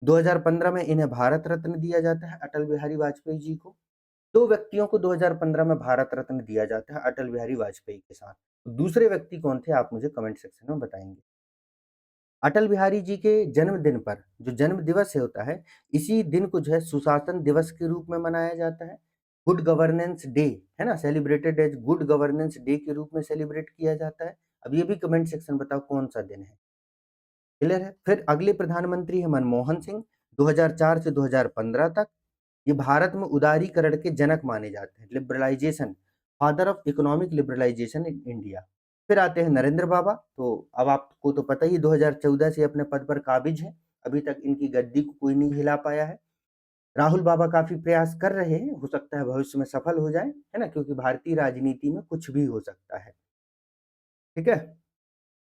2015 में इन्हें भारत रत्न दिया जाता है अटल बिहारी वाजपेयी जी को। 2 व्यक्तियों को 2015 में भारत रत्न दिया जाता है अटल बिहारी वाजपेयी के साथ। दूसरे व्यक्ति कौन थे, आप मुझे कमेंट सेक्शन में बताएंगे। अटल बिहारी जी के जन्मदिन पर जो जन्म दिवस है होता है, इसी दिन को जो है सुशासन दिवस के रूप में मनाया जाता है। गुड गवर्नेंस डे, है ना? Celebrated as good governance day के रूप में सेलिब्रेट किया जाता है। अब ये भी कमेंट सेक्शन बताओ कौन-सा दिन है? क्लियर है? फिर अगले प्रधानमंत्री हैं मनमोहन सिंह, 2004 से 2015 तक। ये भारत में उदारीकरण के जनक माने जाते हैं, liberalisation, father of economic liberalisation in India. फिर आते हैं नरेंद्र बाबा, तो अब आपको तो पता ही 2014 से अपने पद पर काबिज हैं, अभी तक इनकी गद्दी को कोई नहीं हिला पाया है। राहुल बाबा काफी प्रयास कर रहे हैं, हो सकता है भविष्य में सफल हो जाए, है ना? क्योंकि भारतीय राजनीति में कुछ भी हो सकता है, ठीक है?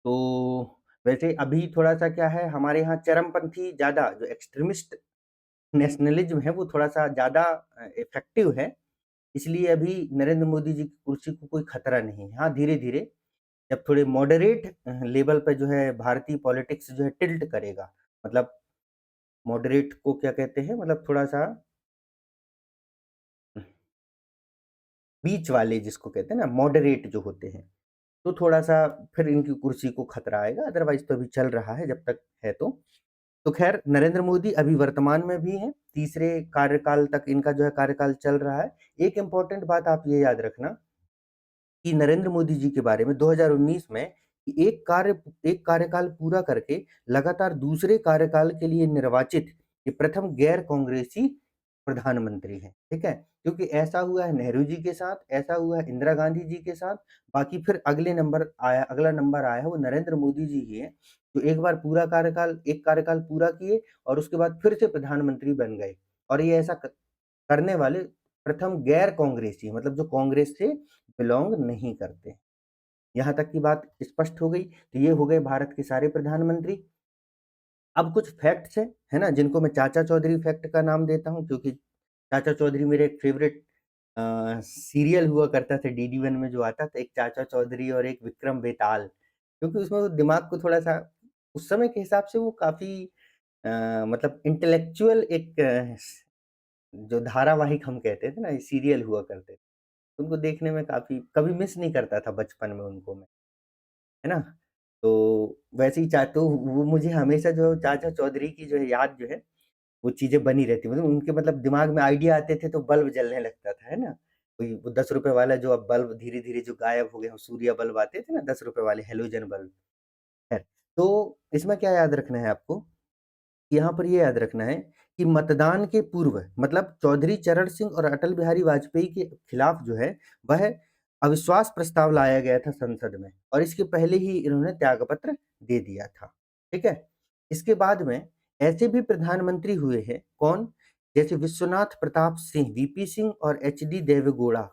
तो वैसे अभी थोड़ा-सा क्या है, हमारे यहाँ चरमपंथी ज़्यादा जो एक्सट्रीमिस्ट नेशनलिज़्म है वो थोड़ा-सा ज़्यादा इफ़ेक्टिव है, इसलिए अभी नरेंद्र मोदी जी की कुर्सी को कोई खतरा नहीं है। हाँ, धीरे-धीरे जब थोड़े मॉडरेट लेवल पे जो है भारतीय पॉलिटिक्स जो है टिल्ट करेगा, मतलब मॉडरेट को क्या कहते हैं, मतलब थोड़ा-सा बीच वाले जिसको कहते हैं ना, मॉडरेट जो होते हैं, तो थोड़ा-सा फिर इनकी कुर्सी को खतरा आएगा, अदरवाइज़ तो अभी चल रहा है जब तक है तो। तो ख़ैर नरेंद्र मोदी अभी वर्तमान में भी हैं, तीसरे कार्यकाल तक इनका जो है कार्यकाल चल रहा है। एक इम्पोर्टेंट बात आप ये याद रखना कि नरेंद्र मोदी जी के बारे में 2019 में कि एक कार्यकाल पूरा करके लगातार दूसरे कार्यकाल के लिए निर्वाचित ये प्रथम गैर कांग्रेसी प्रधानमंत्री हैं, ठीक है? क्योंकि ऐसा हुआ है नेहरू जी के साथ, ऐसा हुआ है इंदिरा गांधी जी के साथ, बाकी फिर अगला नंबर आया है वो नरेंद्र मोदी जी ही हैं, जो एक कार्यकाल पूरा किए और उसके बाद फिर से प्रधानमंत्री बन गए और ये ऐसा करने वाले प्रथम गैर कांग्रेसी मतलब जो कांग्रेस से बिलॉन्ग नहीं करते। यहाँ तक की बात स्पष्ट हो गई, तो ये हो गए भारत के सारे प्रधानमंत्री। अब कुछ फैक्ट्स हैं, है ना? जिनको मैं चाचा चौधरी फैक्ट का नाम देता हूँ क्योंकि चाचा चौधरी मेरे एक फ़ेवरेट सीरियल हुआ करता था डीडी वन में जो आता था, एक चाचा चौधरी और एक विक्रम बेताल। क्योंकि उसमें वो दिमाग को थोड़ा-सा उस समय के हिसाब से वो काफ़ी मतलब इंटेलेक्चुअल एक जो धारावाहिक हम कहते थे ना, ये सीरियल हुआ करते थे। उनको देखने में काफ़ी कभी मिस नहीं करता था बचपन में उनको मैं, है ना? तो वैसे ही चा तो वो मुझे हमेशा जो चाचा चौधरी की जो है याद जो है, वो चीज़ें बनी रहती मतलब उनके मतलब दिमाग में आइडिया आते थे तो बल्ब जलने लगता था, है ना? वही वो ₹10 वाला जो अब बल्ब धीरे-धीरे जो गायब हो गए हैं, सूर्य बल्ब आते थे ना ₹10 वाले हैलोजन बल्ब। खैर, तो इसमें क्या याद रखना है आपको यहाँ पर ये याद रखना है कि मतदान के पूर्व मतलब चौधरी चरण सिंह और अटल बिहारी वाजपेयी के खिलाफ जो है वह अविश्वास प्रस्ताव लाया गया था संसद में और इसके पहले ही इन्होंने त्यागपत्र दे दिया था। ठीक है? इसके बाद में ऐसे भी प्रधानमंत्री हुए हैं कौन? जैसे विश्वनाथ प्रताप सिंह, वीपी सिंह और एचडी देवेगौड़ा।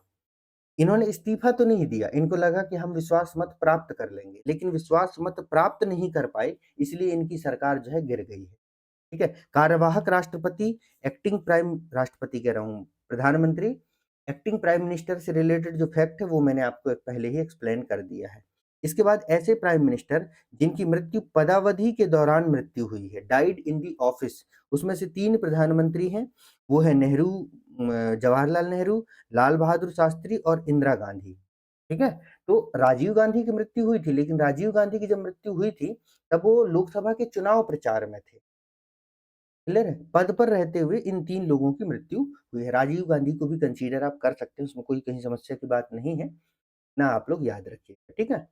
इन्होंने इस्तीफा तो नहीं दिया, इनको लगा कि हम विश्वास मत प्राप्त कर लेंगे, लेकिन विश्वास मत प्राप्त नहीं कर पाए, इसलिए इनकी सरकार जो है गिर गई है। ठीक है? कार्यवाहक राष्ट्रपति, एक्टिंग प्राइम राष्ट्रपति कह रहा हूँ, प्रधानमंत्री, एक्टिंग प्राइम मिनिस्टर से रिलेटेड जो फैक्ट है वो मैंने आपको पहले ही एक्सप्लेन कर दिया है। इसके बाद ऐसे प्राइम मिनिस्टर जिनकी मृत्यु पदावधि के दौरान मृत्यु हुई है, डाइड इन द ऑफिस, उसमें से 3 प्रधानमंत्री हैं, वो है जवाहरलाल नेहरू, लाल बहादुर शास्त्री और इंदिरा गांधी। ठीक है? तो राजीव गांधी की मृत्यु हुई थी, लेकिन राजीव गांधी की जब मृत्यु हुई थी, तब वो लोकसभा के चुनाव प्रचार में थे। क्लियर है? पद पर रहते हुए इन 3 लोगों की मृत्यु हुई है। राजीव गांधी को भी कंसीडर आप कर सकते हैं, उसमें कोई कहीं समस्या की बात नहीं है, ना आप लोग याद रखिएगा, ठीक है?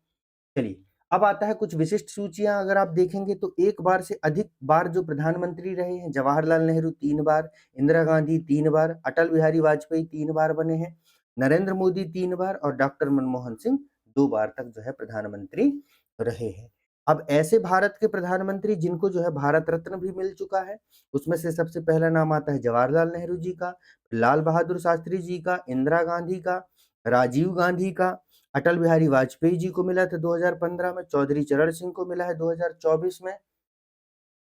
चलिए, अब आता है कुछ विशिष्ट सूचियाँ अगर आप देखेंगे तो एक बार से अधिक बार जो प्रधानमंत्री रहे हैं, जवाहरलाल नेहरू 3 बार, इंदिरा गांधी 3 बार, अटल बिहारी वाजपेयी 3 बार बने हैं, नरेंद्र मोदी 3 बार और डॉक्टर मनमोहन सिंह 2 बार तक जो है प्रधानमंत्री रहे हैं। अब ऐसे भारत के प्रधानमंत्री जिनको जो है भारत रत्न भी मिल चुका है, उसमें से सबसे पहला नाम आता है जवाहरलाल नेहरू जी का, लाल बहादुर शास्त्री जी का, इंदिरा गांधी का, राजीव गांधी का, अटल बिहारी वाजपेयी जी को मिला था 2015 में, चौधरी चरण सिंह को मिला है 2024 में,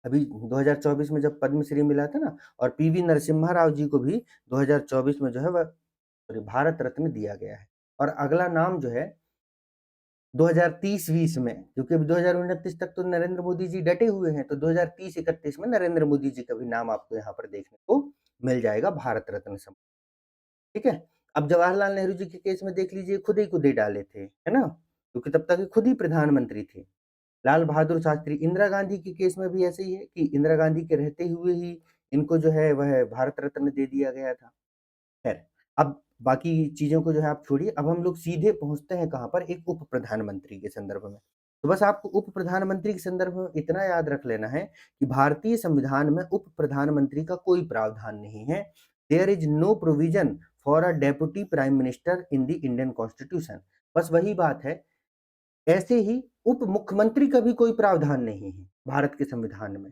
अभी 2024 में जब पद्मश्री मिला था ना, और पीवी नरसिम्हा राव जी को भी 2024 में जो है वह सॉरी भारत रत्न दिया गया है। और अगला नाम जो है 2030-20 में, क्योंकि अभी 2029 तक तो नरेंद्र मोदी जी डटे हुए हैं, तो 2030-31 में नरेंद्र मोदी जी का भी नाम आपको यहाँ पर देखने को मिल जाएगा भारत रत्न सम ठीक है? अब जवाहरलाल नेहरू जी के केस में देख लीजिए खुद ही डाले थे, है ना? क्योंकि तब तक ये खुद ही प्रधानमंत्री थे। लाल बहादुर शास्त्री, इंदिरा गांधी के केस में भी ऐसे ही है कि इंदिरा गांधी के रहते हुए ही इनको जो है वह भारत रत्न दे दिया गया था। खैर, अब बाकी चीज़ों को जो है आप छोड़िए, अब हम लोग सीधे पहुँचते हैं कहाँ पर, एक उप प्रधानमंत्री के संदर्भ में। तो बस आपको उप प्रधानमंत्री के संदर्भ में इतना याद रख लेना है कि भारतीय संविधान में उप प्रधानमंत्री का कोई प्रावधान नहीं है। There is no provision for a deputy prime minister in the Indian constitution. बस वही बात है। ऐसे ही उप मुख्यमंत्री का भी कोई प्रावधान नहीं है भारत के संविधान में।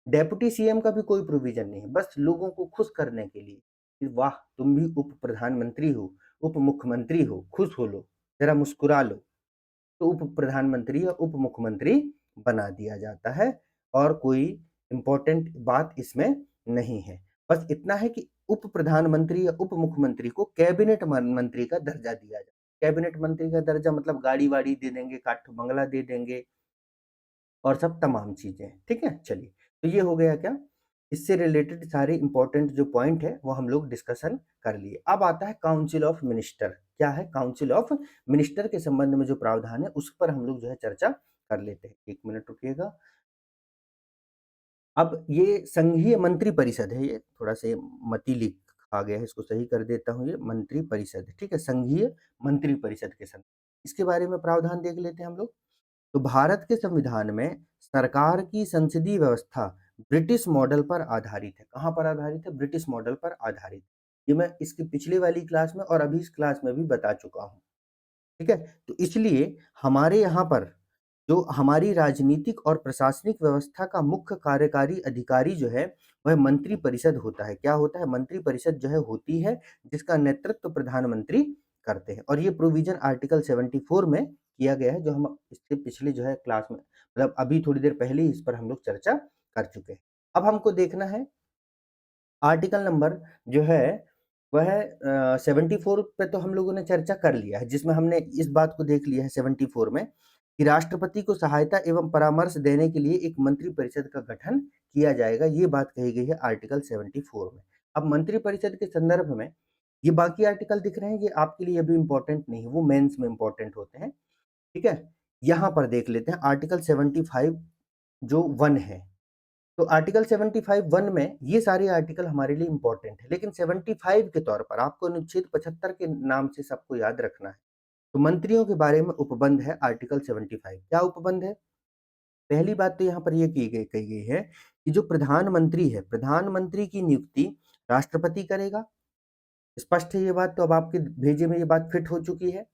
डेप्यूटी सीएम का भी कोई प्रोविजन नहीं है, बस लोगों को खुश करने के लिए कि वाह तुम भी उप प्रधानमंत्री हो, उप मुख्यमंत्री हो, खुश हो लो, जरा मुस्कुरा लो, तो उप प्रधानमंत्री या उप मुख्यमंत्री बना दिया जाता है और कोई इंपॉर्टेंट बात इसमें नहीं है। बस इतना है कि उप प्रधानमंत्री या उप मुख्यमंत्री को कैबिनेट मंत्री का दर्जा दिया जाए। कैबिनेट मंत्री का दर्जा मतलब गाड़ी वाड़ी दे देंगे, काठ बंगला दे देंगे और सब तमाम चीजें। ठीक है, चलिए, तो ये हो गया क्या, इससे रिलेटेड सारे इंपॉर्टेंट जो पॉइंट है वो हम लोग डिस्कशन कर लिए। अब आता है काउंसिल ऑफ मिनिस्टर। क्या है काउंसिल ऑफ मिनिस्टर के संबंध में जो प्रावधान है उस पर हम लोग जो है चर्चा कर लेते हैं। 1 मिनट रुकिएगा। अब ये संघीय मंत्री परिषद है, ये थोड़ा से मती लिखा गया है, इसको सही कर देता हूँ। ये मंत्री परिषद, ठीक है, संघीय मंत्री परिषद के संदर्भ, इसके बारे में प्रावधान देख लेते हैं हम लोग। तो भारत के संविधान में सरकार की संसदीय व्यवस्था ब्रिटिश मॉडल पर आधारित है। कहाँ पर आधारित है? ब्रिटिश मॉडल पर आधारित। ये मैं इसकी पिछली वाली क्लास में और अभी इस क्लास में भी बता चुका हूँ। ठीक है, तो इसलिए हमारे यहाँ पर जो हमारी राजनीतिक और प्रशासनिक व्यवस्था का मुख्य कार्यकारी अधिकारी जो है वह मंत्री परिषद होता है। क्या होता है? मंत्री परिषद जो है होती है, जिसका नेतृत्व प्रधानमंत्री करते हैं। और ये प्रोविजन आर्टिकल 74 में किया गया है, जो हम इसके पिछले जो है क्लास में, मतलब अभी थोड़ी देर पहले ही इस पर हम लोग चर्चा कर चुके हैं। अब हमको देखना है आर्टिकल नंबर जो है वह 74 पे तो हम लोगों ने चर्चा कर लिया है, जिसमें हमने इस बात को देख लिया है 74 में कि राष्ट्रपति को सहायता एवं परामर्श देने के लिए एक मंत्री परिषद का गठन किया जाएगा। ये बात कही गई है आर्टिकल 74 में। अब मंत्री परिषद के संदर्भ में ये बाकी आर्टिकल दिख रहे हैं, ये आपके लिए अभी इंपॉर्टेंट नहीं है, वो मेंस में इंपॉर्टेंट होते हैं। ठीक है, यहाँ पर देख लेते हैं आर्टिकल 75 जो 1 है। तो आर्टिकल 75 1 में ये सारे आर्टिकल हमारे लिए इंपॉर्टेंट है, लेकिन 75 के तौर पर आपको अनुच्छेद 75 के नाम से सबको याद रखना है। तो मंत्रियों के बारे में उपबंध है आर्टिकल 75। क्या उपबंध है? पहली बात तो यहाँ पर ये कही गई है कि जो प्रधानमंत्री है, प्रधानमंत्री की नियुक्ति राष्ट्रपति करेगा। स्पष्ट है ये बात, तो अब आपके भेजे में ये बात फिट हो चुकी है।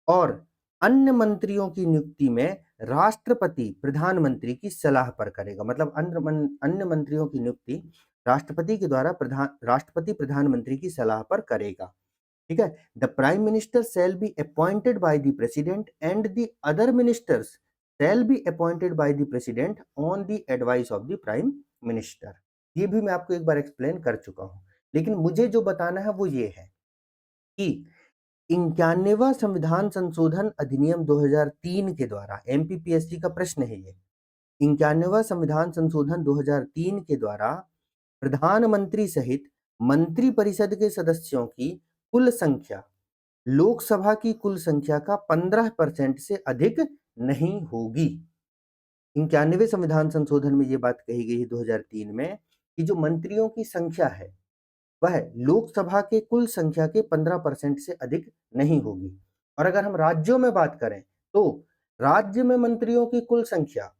और अन्य मंत्रियों की नियुक्ति में राष्ट्रपति प्रधानमंत्री की सलाह पर करेगा। मतलब अन्य मंत्रियों की नियुक्ति राष्ट्रपति के द्वारा राष्ट्रपति प्रधानमंत्री की सलाह पर करेगा। ठीक है, the prime minister shall be appointed by the president and the other ministers shall be appointed by the president on the advice of the prime minister. ये भी मैं आपको एक बार एक्सप्लेन कर चुका हूं, लेकिन मुझे जो बताना है वो ये है कि 91वां संविधान संशोधन अधिनियम 2003 के द्वारा, एमपीपीएससी का प्रश्न है ये, 91वां संविधान संशोधन 2003 के द्वारा प्रधानमंत्री सहित मंत्री परिषद के सदस्यों की कुल संख्या लोकसभा की कुल संख्या का 15% से अधिक नहीं होगी। 91वें संविधान संशोधन में ये बात कही गई है 2003 में कि जो मंत्रियों की संख्या है वह लोकसभा के कुल संख्या के 15% से अधिक नहीं होगी। और अगर हम राज्यों में बात करें तो राज्य में मंत्रियों की कुल संख्या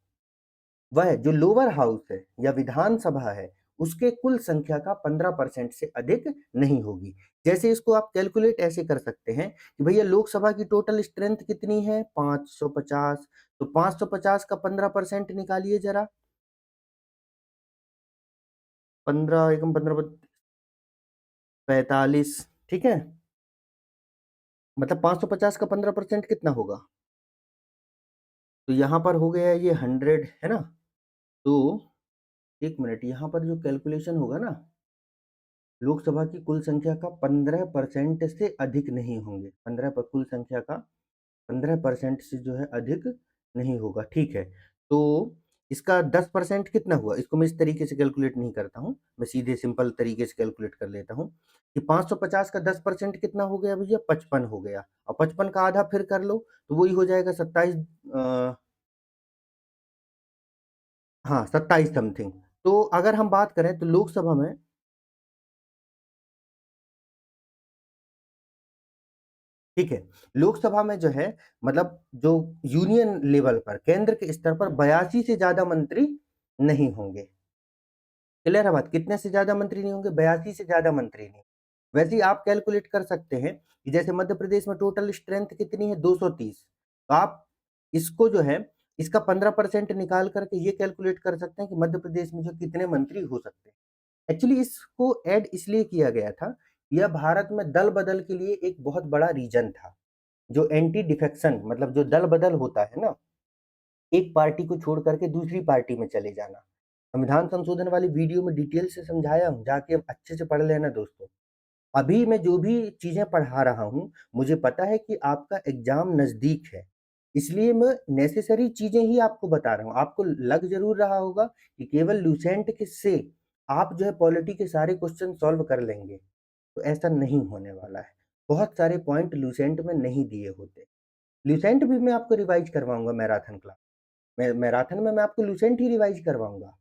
वह जो लोअर हाउस है या विधानसभा है उसके कुल संख्या का 15% से अधिक नहीं होगी। जैसे इसको आप कैलकुलेट ऐसे कर सकते हैं कि भैया लोकसभा की टोटल स्ट्रेंथ कितनी है? 550। तो 550 का 15% निकालिए जरा। 15 एकम 15 45। ठीक है, मतलब 550 का 15% कितना होगा? तो यहाँ पर हो गया ये 100 है ना। तो 1 मिनट, यहाँ पर जो कैलकुलेशन होगा ना, लोकसभा की कुल संख्या का 15% से अधिक नहीं होंगे। 15 पर कुल संख्या का 15% से जो है अधिक नहीं होगा। ठीक है, तो इसका 10% कितना हुआ? इसको मैं इस तरीके से कैलकुलेट नहीं करता हूँ, मैं सीधे सिंपल तरीके से कैलकुलेट कर लेता हूँ कि 550 का 10% कितना हो गया भैया? 55 हो गया। और 55 का आधा फिर कर लो तो वही हो जाएगा 27। हाँ, 27 समथिंग। तो अगर हम बात करें तो लोकसभा में ठीक है, लोकसभा में जो है मतलब जो यूनियन लेवल पर केंद्र के स्तर पर 82 से ज्यादा मंत्री नहीं होंगे। क्लियर है बात? कितने से ज्यादा मंत्री नहीं होंगे? 82 से ज्यादा मंत्री नहीं। वैसे ही आप कैलकुलेट कर सकते हैं कि जैसे मध्य प्रदेश में टोटल स्ट्रेंथ कितनी है? 230। तो आप इसको जो है इसका 15% निकाल करके ये कैलकुलेट कर सकते हैं कि मध्य प्रदेश में जो कितने मंत्री हो सकते हैं। एक्चुअली इसको ऐड इसलिए किया गया था, यह भारत में दल बदल के लिए एक बहुत बड़ा रीजन था। जो एंटी डिफेक्शन मतलब जो दल बदल होता है ना, एक पार्टी को छोड़ करके दूसरी पार्टी में चले जाना। संविधान संशोधन वाली वीडियो में डिटेल से समझाया हूँ, जाके अब अच्छे से पढ़ लेना दोस्तों। अभी मैं जो भी चीजें पढ़ा रहा हूँ, मुझे पता है कि आपका एग्जाम नजदीक है, इसलिए मैं नेसेसरी चीजें ही आपको बता रहा हूँ। आपको लग जरूर रहा होगा कि केवल लूसेंट के से आप जो है पॉलिटी के सारे क्वेश्चन सॉल्व कर लेंगे, तो ऐसा नहीं होने वाला है। बहुत सारे पॉइंट लूसेंट में नहीं दिए होते। लूसेंट भी मैं आपको रिवाइज करवाऊंगा मैराथन क्लास में, मैराथन में मैं आपको लूसेंट ही रिवाइज करवाऊंगा।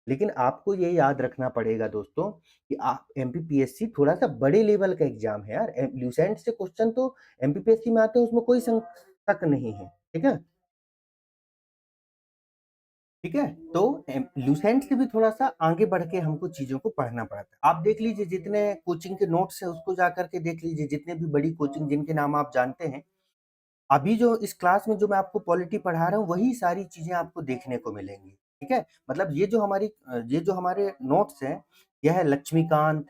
लेकिन आपको ये याद रखना पड़ेगा दोस्तों कि आप एमपीपीएससी थोड़ा सा बड़े लेवल का एग्जाम है यार। लूसेंट से क्वेश्चन तो एमपीपीएससी में आते हैं, उसमें कोई शक नहीं है। ठीक है, ठीक है। तो लूसेंट से भी थोड़ा सा आगे बढ़ के हमको चीजों को पढ़ना पड़ता है। आप देख लीजिए जितने कोचिंग के नोट्स है उसको जा करके देख लीजिए, जितने भी बड़ी कोचिंग जिनके नाम आप जानते हैं। अभी जो इस क्लास में जो मैं आपको पॉलिटी पढ़ा रहा हूँ वही सारी चीजें आपको देखने को मिलेंगी। ठीक है, मतलब ये जो हमारे नोट्स हैं, यह है लक्ष्मीकांत,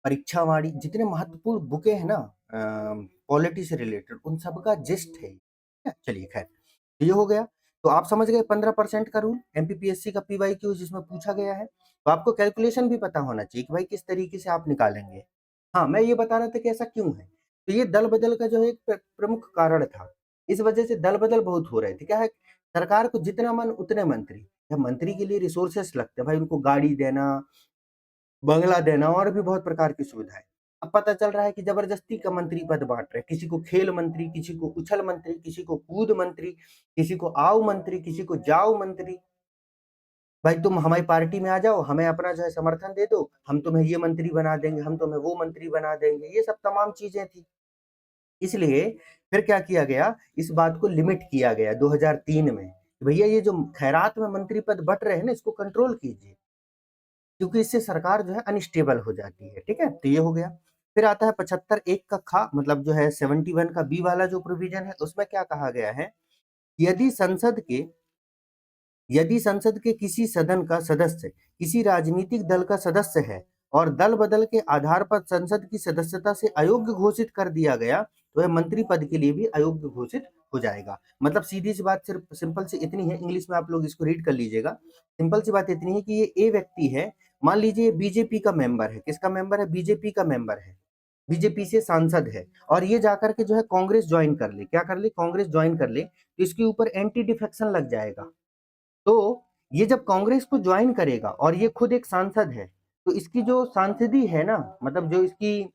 परीक्षावाणी, जितने महत्वपूर्ण बुकें हैं ना पॉलिटी से रिलेटेड, उन सब का जिस्ट है। ठीक है? चलिए खैर, तो ये हो गया। तो आप समझ गए 15% का रूल एमपीपीएससी का पीवाईक्यू जिसमें पूछा गया है। तो आपको कैलकुलेशन भी पता होना चाहिए कि भाई किस तरीके से आप निकालेंगे। हाँ, मैं ये बता रहा था कि ऐसा क्यों है। तो ये दल बदल का जो है एक प्रमुख कारण था। इस वजह से दल बदल बहुत हो रहे थे। क्या है, सरकार को जितना मन उतने मंत्री। जब मंत्री के लिए रिसोर्सेस लगते हैं भाई, उनको गाड़ी देना, बंगला देना और भी बहुत प्रकार की सुविधाएं। अब पता चल रहा है कि जबरदस्ती का मंत्री पद बांट रहे हैं। किसी को खेल मंत्री, किसी को उछल मंत्री, किसी को कूद मंत्री, किसी को आव मंत्री, किसी को जाव मंत्री। भाई तुम हमारी पार्टी में आ जाओ, हमें अपना जो है समर्थन दे दो, हम तुम्हें ये मंत्री बना देंगे, हम तुम्हें वो मंत्री बना देंगे। ये सब तमाम चीजें थी। इसलिए फिर क्या किया गया, इस बात को लिमिट किया गया 2003 में। भैया ये जो खैरात में मंत्री पद बट रहे हैं ना, इसको कंट्रोल कीजिए, क्योंकि इससे सरकार जो है अनस्टेबल हो जाती है। ठीक है, तो ये हो गया। फिर आता है 75 एक का खा, मतलब जो है 71 का बी वाला जो प्रोविजन है, उसमें क्या कहा गया है, यदि संसद के यदि संसद के किसी सदन का सदस्य किसी राजनीतिक दल का सदस्य है और दल बदल के आधार पर संसद की सदस्यता से अयोग्य घोषित कर दिया गया, तो वह मंत्री पद के लिए भी अयोग्य घोषित हो जाएगा। मतलब सीधी सी बात सिर्फ सिंपल सी इतनी है, इंग्लिश में आप लोग इसको रीड कर लीजिएगा। सिंपल सी बात इतनी है कि ये ए व्यक्ति है, मान लीजिए बीजेपी का मेंबर है। किसका मेंबर है? बीजेपी का मेंबर है, बीजेपी से सांसद है, और ये जाकर के जो है कांग्रेस ज्वाइन कर ले। क्या कर ले? कांग्रेस ज्वाइन कर ले, तो इसके ऊपर एंटी डिफेक्शन लग जाएगा। तो ये जब कांग्रेस को ज्वाइन करेगा और ये खुद एक सांसद है, तो इसकी जो सांसदी है ना, मतलब जो इसकी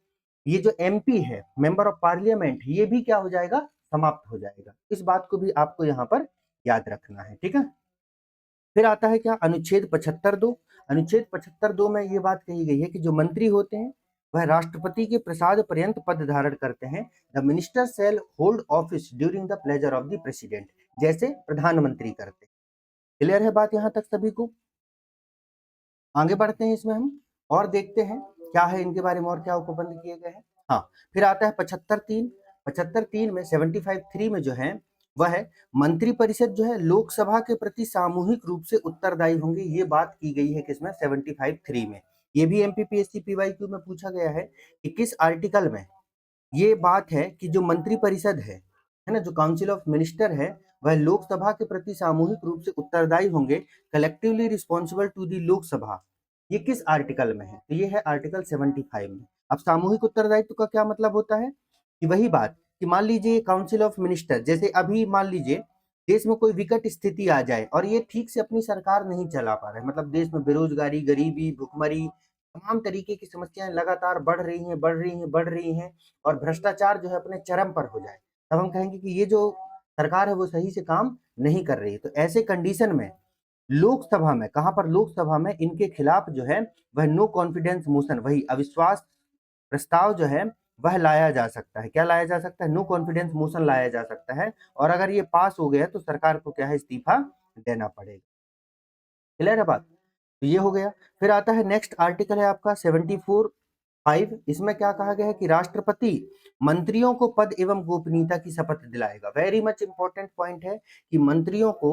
ये जो एमपी है, मेंबर ऑफ पार्लियामेंट, ये भी क्या हो जाएगा? समाप्त हो जाएगा। इस बात को भी आपको यहाँ पर याद रखना है। ठीक है, फिर आता है क्या, अनुच्छेद 75(2). अनुच्छेद 75(2) में ये बात कही गई है कि जो मंत्री होते हैं वह राष्ट्रपति के प्रसाद पर्यंत पद धारण करते हैं। The minister shall hold office during the pleasure of the president, जैसे प्रधानमंत्री करते हैं। क्लियर है बात यहाँ तक सभी को? आगे बढ़ते हैं इसमें हम और देखते हैं क्या है इनके बारे में और क्या उपबंध किए गए हैं। हाँ, फिर आता है 75(3). 75(3) में 75(3) में जो है वह है, मंत्रिपरिषद जो है लोकसभा के प्रति सामूहिक रूप से उत्तरदायी होंगे। ये बात की गई है किसमें? 75(3) में। ये भी एमपीपीएससी पीवाईक्यू में पूछा गया है कि किस आर्टिकल में ये बात है कि जो मंत्रिपरिषद है ना, जो काउंसिल ऑफ मिनिस्टर है, वह लोकसभा के प्रति सामूहिक रूप से उत्तरदायी होंगे, collectively responsible to the Lok Sabha. ये किस आर्टिकल में है? तो ये है आर्टिकल 75 में। अब सामूहिक उत्तरदायित्व का क्या मतलब होता है कि वही बात कि मान लीजिए काउंसिल ऑफ मिनिस्टर, जैसे अभी मान लीजिए देश में कोई विकट स्थिति आ जाए और ये ठीक से अपनी सरकार नहीं चला पा रहे, मतलब देश में बेरोजगारी, गरीबी, भुखमरी, तमाम तरीके की समस्याएं लगातार बढ़ रही हैं, बढ़ रही हैं, बढ़ रही हैं, और भ्रष्टाचार जो है अपने चरम पर हो जाए, तब हम कहेंगे कि ये जो सरकार है वो सही से काम नहीं कर रही है। तो ऐसे कंडीशन में लोकसभा में, कहां पर, लोकसभा में इनके खिलाफ जो है वह नो कॉन्फिडेंस मोशन, वही अविश्वास प्रस्ताव जो है वह लाया जा सकता है। क्या लाया जा सकता है? नो कॉन्फिडेंस मोशन लाया जा सकता है, और अगर ये पास हो गया तो सरकार को क्या है, इस्तीफा देना पड़ेगा। क्लियर है बात? तो ये हो गया। फिर आता है नेक्स्ट आर्टिकल है आपका 74(5). इसमें क्या कहा गया है कि राष्ट्रपति मंत्रियों को पद एवं गोपनीयता की शपथ दिलाएगा। वेरी मच इंपॉर्टेंट पॉइंट है कि मंत्रियों को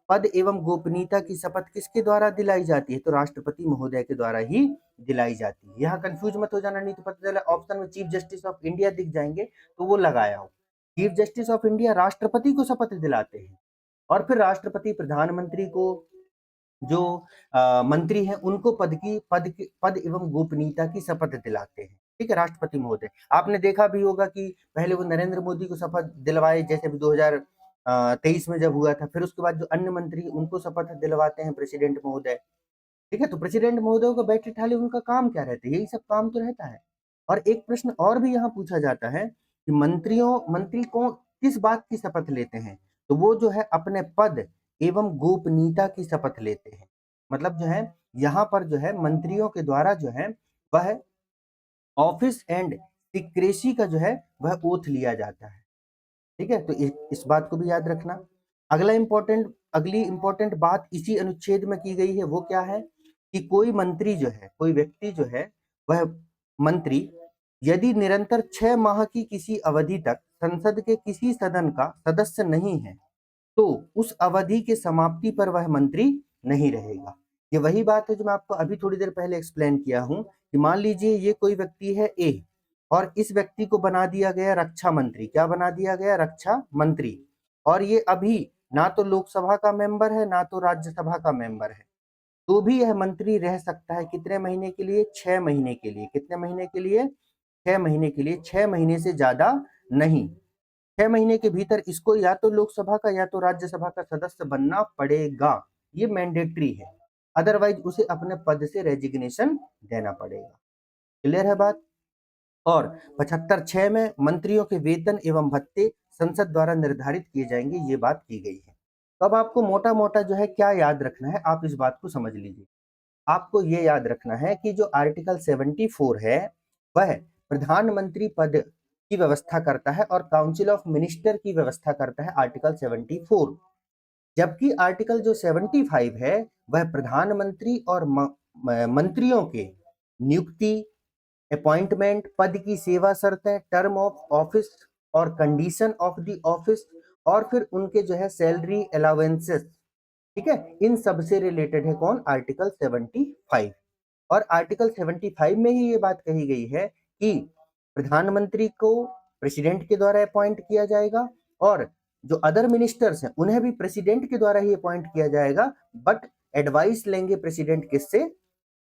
पद एवं गोपनीयता की शपथ किसके द्वारा दिलाई जाती है? तो राष्ट्रपति महोदय के द्वारा ही दिलाई जाती है। यहाँ कंफ्यूज मत हो जाना, नहीं तो पता चला ऑप्शन में चीफ जस्टिस ऑफ इंडिया दिख जाएंगे तो वो लगाया हो। चीफ जस्टिस ऑफ इंडिया राष्ट्रपति को शपथ दिलाते हैं, और फिर राष्ट्रपति प्रधानमंत्री को, जो मंत्री हैं, उनको पद एवं गोपनीयता की शपथ दिलाते हैं। ठीक है, राष्ट्रपति महोदय। आपने देखा भी होगा कि पहले वो नरेंद्र मोदी को शपथ दिलवाए, जैसे भी 2023 में जब हुआ था, फिर उसके बाद जो अन्य मंत्री उनको शपथ दिलवाते हैं प्रेसिडेंट महोदय। ठीक है, तो प्रेसिडेंट महोदय को बैठे ठाले उनका काम क्या रहता है? यही सब काम तो रहता है। और एक प्रश्न और भी यहाँ पूछा जाता है कि मंत्री को किस बात की शपथ लेते हैं? तो वो जो है अपने पद एवं गोपनीयता की शपथ लेते हैं। मतलब जो है यहाँ पर जो है मंत्रियों के द्वारा जो है वह ऑफिस एंड सीक्रेसी का जो है वह ओथ लिया जाता है। ठीक है, तो इस बात को भी याद रखना। अगली इंपॉर्टेंट बात इसी अनुच्छेद में की गई है, वो क्या है कि कोई मंत्री जो है, कोई व्यक्ति जो है, वह मंत्री यदि निरंतर 6 माह की किसी अवधि तक संसद के किसी सदन का सदस्य नहीं है, तो उस अवधि के समाप्ति पर वह मंत्री नहीं रहेगा। ये वही बात है जो मैं आपको अभी थोड़ी देर पहले एक्सप्लेन किया हूं कि मान लीजिए ये कोई व्यक्ति है ए, और इस व्यक्ति को बना दिया गया रक्षा मंत्री। क्या बना दिया गया? रक्षा मंत्री। और ये अभी ना तो लोकसभा का मेंबर है, ना तो राज्यसभा का मेंबर है, तो भी यह मंत्री रह सकता है। कितने महीने के लिए? 6 महीने के लिए। कितने महीने के लिए? 6 महीने के लिए। 6 महीने से ज्यादा नहीं। 6 महीने के भीतर इसको या तो लोकसभा का या तो राज्यसभा का सदस्य बनना पड़ेगा। ये मैंडेटरी है, अदरवाइज उसे अपने पद से रेजिग्नेशन देना पड़ेगा। क्लियर है बात? और 75(6) में मंत्रियों के वेतन एवं भत्ते संसद द्वारा निर्धारित किए जाएंगे, ये बात की गई है। तो अब आपको मोटा मोटा जो है क्या याद रखना है, आप इस बात को समझ लीजिए। आपको ये याद रखना है कि जो आर्टिकल 74 है वह प्रधानमंत्री पद की व्यवस्था करता है और काउंसिल ऑफ मिनिस्टर की व्यवस्था करता है, आर्टिकल 74। जबकि आर्टिकल जो 75 है वह प्रधानमंत्री और मंत्रियों के नियुक्ति, अपॉइंटमेंट, पद की सेवा शर्तें, टर्म ऑफ ऑफिस और कंडीशन ऑफ द ऑफिस, और फिर उनके जो है सैलरी अलाउंसेस, ठीक है, इन सब से रिलेटेड है कौन? आर्टिकल 75। और आर्टिकल 75 में ही ये बात कही गई है कि प्रधानमंत्री को प्रेसिडेंट के द्वारा अपॉइंट किया जाएगा, और जो अदर मिनिस्टर्स हैं उन्हें भी प्रेसिडेंट के द्वारा ही अपॉइंट किया जाएगा, बट एडवाइस लेंगे प्रेसिडेंट किससे?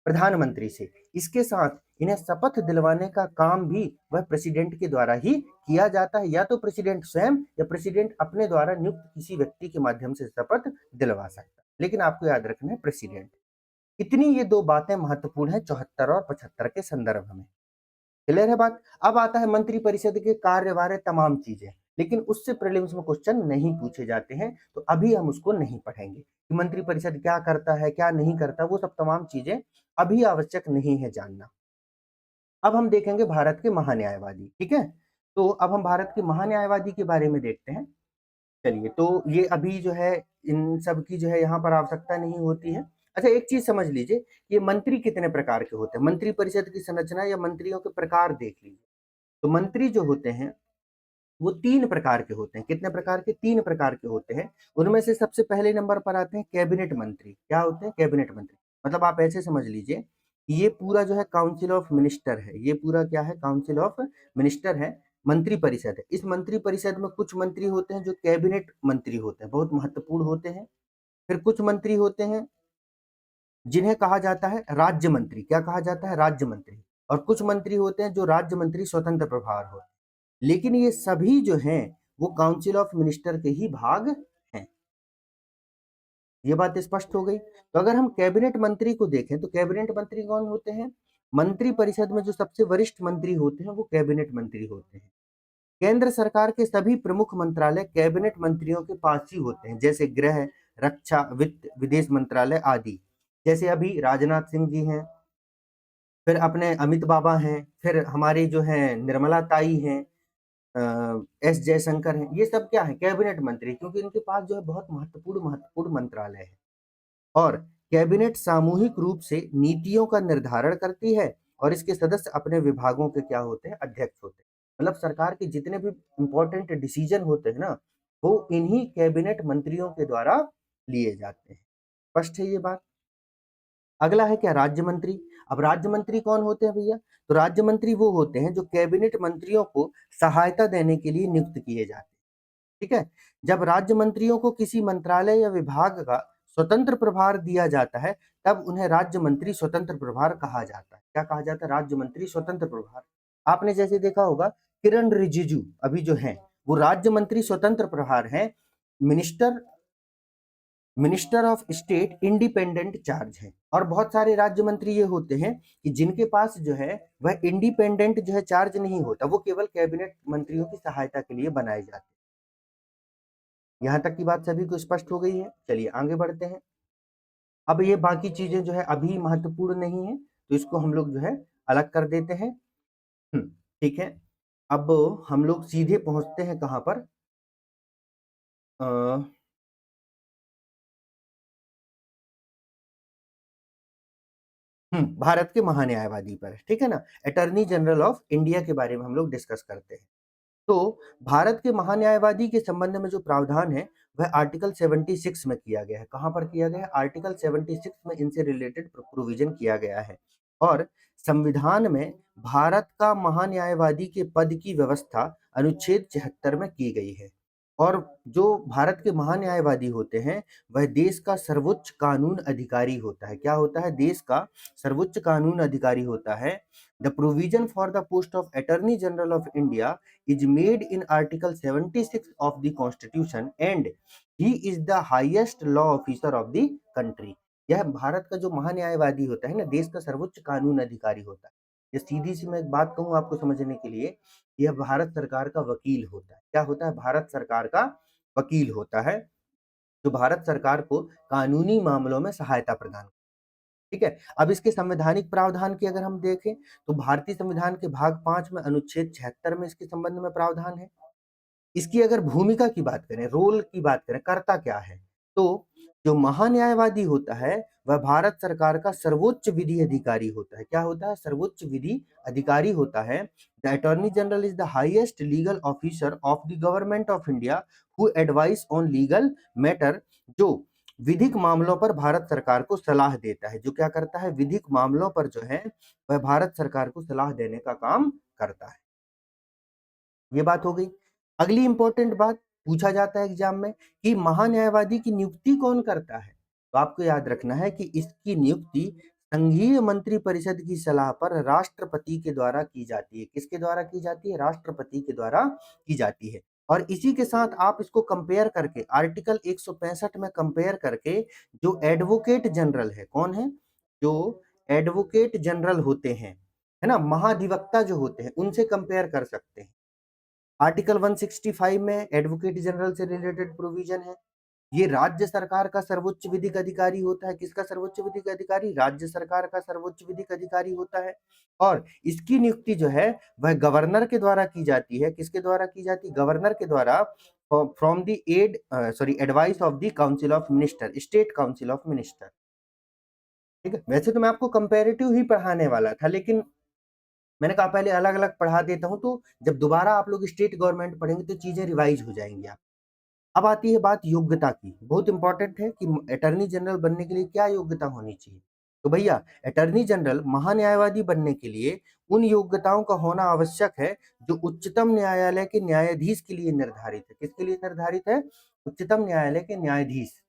प्रधानमंत्री से। इसके साथ इन्हें शपथ दिलवाने का काम भी वह प्रेसिडेंट के द्वारा ही किया जाता है, या तो प्रेसिडेंट स्वयं या प्रेसिडेंट अपने द्वारा नियुक्त किसी व्यक्ति के माध्यम से शपथ दिलवा सकता है, लेकिन आपको याद रखना है प्रेसिडेंट। इतनी ये दो बातें महत्वपूर्ण है 74 और 75 के संदर्भ में। क्लियर है बात? अब आता है मंत्रिपरिषद के कार्यभार, तमाम चीजें, लेकिन उससे प्रीलिम्स में क्वेश्चन नहीं पूछे जाते हैं, तो अभी हम उसको नहीं पढ़ेंगे कि मंत्रिपरिषद क्या करता है क्या नहीं करता, वो सब तमाम चीजें अभी आवश्यक नहीं है जानना। अब हम देखेंगे भारत के महान्यायवादी। ठीक है, तो अब हम भारत के महान्यायवादी के बारे में देखते हैं। चलिए, तो ये अभी जो है इन सब की जो है यहाँ पर आवश्यकता नहीं होती है। अच्छा, एक चीज समझ लीजिए, ये मंत्री कितने प्रकार के होते हैं, मंत्री परिषद की संरचना या मंत्रियों के प्रकार देख लीजिए। तो मंत्री जो होते हैं वो 3 प्रकार के होते हैं। कितने प्रकार के? 3 प्रकार के होते हैं। उनमें से सबसे पहले नंबर पर आते हैं कैबिनेट मंत्री। क्या होते हैं? कैबिनेट मंत्री। मतलब आप ऐसे समझ लीजिए, ये पूरा जो है काउंसिल ऑफ मिनिस्टर है, ये पूरा क्या है? काउंसिल ऑफ मिनिस्टर है, मंत्री परिषद है। इस मंत्री परिषद में कुछ मंत्री होते हैं जो कैबिनेट मंत्री होते हैं, बहुत महत्वपूर्ण होते हैं। फिर कुछ मंत्री होते हैं जिन्हें कहा जाता है राज्य मंत्री। क्या कहा जाता है? राज्य मंत्री। और कुछ मंत्री होते हैं जो राज्य मंत्री स्वतंत्र प्रभार होते हैं। लेकिन ये सभी जो हैं वो काउंसिल ऑफ मिनिस्टर के ही भाग हैं। ये बात स्पष्ट हो गई। तो अगर हम कैबिनेट मंत्री को देखें तो कैबिनेट मंत्री कौन होते हैं? मंत्री परिषद में जो सबसे वरिष्ठ मंत्री होते हैं वो कैबिनेट मंत्री होते हैं। केंद्र सरकार के सभी प्रमुख मंत्रालय कैबिनेट मंत्रियों के पास ही होते हैं, जैसे गृह, रक्षा, वित्त, विदेश मंत्रालय आदि। जैसे अभी राजनाथ सिंह जी हैं, फिर अपने अमित बाबा हैं, फिर हमारी जो है निर्मला ताई हैं, एस जयशंकर हैं, ये सब क्या है, कैबिनेट मंत्री, क्योंकि इनके पास जो है बहुत महत्वपूर्ण महत्वपूर्ण मंत्रालय है। और कैबिनेट सामूहिक रूप से नीतियों का निर्धारण करती है और इसके सदस्य अपने विभागों के क्या होते हैं, अध्यक्ष होते हैं। मतलब सरकार के जितने भी इंपॉर्टेंट डिसीजन होते हैं ना, वो इन्हीं कैबिनेट मंत्रियों के द्वारा लिए जाते हैं। स्पष्ट है ये बात। अगला है क्या, राज्य मंत्री। अब राज्य मंत्री कौन होते हैं भैया, तो राज्य मंत्री वो होते हैं जो कैबिनेट मंत्रियों को सहायता देने के लिए नियुक्त किए जाते हैं। ठीक है। जब राज्य मंत्रियों को किसी मंत्रालय या विभाग का स्वतंत्र प्रभार दिया जाता है, तब उन्हें राज्य मंत्री स्वतंत्र प्रभार कहा जाता है। क्या कहा जाता है, राज्य मंत्री स्वतंत्र प्रभार। आपने जैसे देखा होगा किरण रिजिजू अभी जो है वो राज्य मंत्री स्वतंत्र प्रभार है, minister minister of state independent charge है। और बहुत सारे राज्य मंत्री ये होते हैं कि जिनके पास जो है वह इंडिपेंडेंट जो है चार्ज नहीं होता, वो केवल कैबिनेट मंत्रियों की सहायता के लिए बनाए जाते हैं। यहाँ तक की बात सभी को स्पष्ट हो गई है। चलिए आगे बढ़ते हैं। अब ये बाकी चीजें जो है अभी महत्वपूर्ण नहीं है, तो इसको हम लोग जो है अलग कर देते हैं। ठीक है। अब हम लोग सीधे पहुंचते हैं कहां पर, भारत के महान्यायवादी पर, ठीक है ना, अटॉर्नी जनरल ऑफ इंडिया के बारे में हम लोग डिस्कस करते हैं। तो भारत के महान्यायवादी के संबंध में जो प्रावधान है वह आर्टिकल 76 में किया गया है। कहां पर किया गया है, आर्टिकल 76 में इनसे रिलेटेड प्रोविजन किया गया है। और संविधान में भारत का महान्यायवादी के पद की व्यवस्था अनुच्छेद 76 में की गई है। और जो भारत के महान्यायवादी होते हैं वह देश का सर्वोच्च कानून अधिकारी होता है। क्या होता है, देश का सर्वोच्च कानून अधिकारी होता है। The provision for the post of attorney general of India is made in Article 76 of the Constitution and he is the highest law officer of the country। यह भारत का जो महान्यायवादी होता है ना, देश का सर्वोच्च कानून अधिकारी होता है। ये सीधी सी मैं एक बात कहूं आपको समझने के लिए, यह भारत सरकार का वकील होता है। क्या होता है, भारत सरकार का वकील होता है, जो भारत सरकार को कानूनी मामलों में सहायता प्रदान। ठीक है। अब इसके संवैधानिक प्रावधान की अगर हम देखें तो भारतीय संविधान के भाग 5 में अनुच्छेद 76 में इसके संबंध में प्रावधान है। इसकी अगर भूमिका की बात करें, रोल की बात करें, करता क्या है, तो जो महान्यायवादी होता है वह भारत सरकार का सर्वोच्च विधि अधिकारी होता है। क्या होता है, सर्वोच्च विधि अधिकारी होता है। The attorney general is the highest legal officer of the government of India who advice on legal matter, जो विधिक मामलों पर भारत सरकार को सलाह देता है। जो क्या करता है, विधिक मामलों पर जो है वह भारत सरकार को सलाह देने का काम करता है। ये बात हो गई। अगली इंपॉर्टेंट बात, पूछा जाता है एग्जाम में कि महान्यायवादी की नियुक्ति कौन करता है, तो आपको याद रखना है कि इसकी नियुक्ति संघीय मंत्री परिषद की सलाह पर राष्ट्रपति के द्वारा की जाती है। किसके द्वारा की जाती है, राष्ट्रपति के द्वारा की जाती है। और इसी के साथ आप इसको कंपेयर करके आर्टिकल 165 में कंपेयर करके जो एडवोकेट जनरल है, कौन है, जो एडवोकेट जनरल होते हैं, है ना, महाधिवक्ता जो होते हैं, उनसे कंपेयर कर सकते हैं। आर्टिकल 165 में एडवोकेट जनरल से रिलेटेड प्रोविजन है। ये राज्य सरकार का सर्वोच्च विधिक अधिकारी होता है। किसका सर्वोच्च विधिक अधिकारी, राज्य सरकार का सर्वोच्च विधिक अधिकारी होता है। और इसकी नियुक्ति जो है वह गवर्नर के द्वारा की जाती है। किसके द्वारा की जाती है, गवर्नर के द्वारा, from the advice of the council of minister, state council of minister. ठीक है। वैसे तो मैं आपको कंपेरेटिव ही पढ़ाने वाला था, लेकिन मैंने कहा पहले अलग अलग पढ़ा देता हूं, तो जब दोबारा आप लोग स्टेट गवर्नमेंट पढ़ेंगे तो चीजें रिवाइज हो जाएंगी। आप अब आती है बात योग्यता की। बहुत इंपॉर्टेंट है कि अटॉर्नी जनरल बनने के लिए क्या योग्यता होनी चाहिए। तो भैया अटॉर्नी जनरल महान्यायवादी बनने के लिए उन योग्यताओं का होना आवश्यक है जो उच्चतम न्यायालय के न्यायाधीश के लिए निर्धारित है। किसके लिए निर्धारित है, उच्चतम न्यायालय के न्यायाधीश।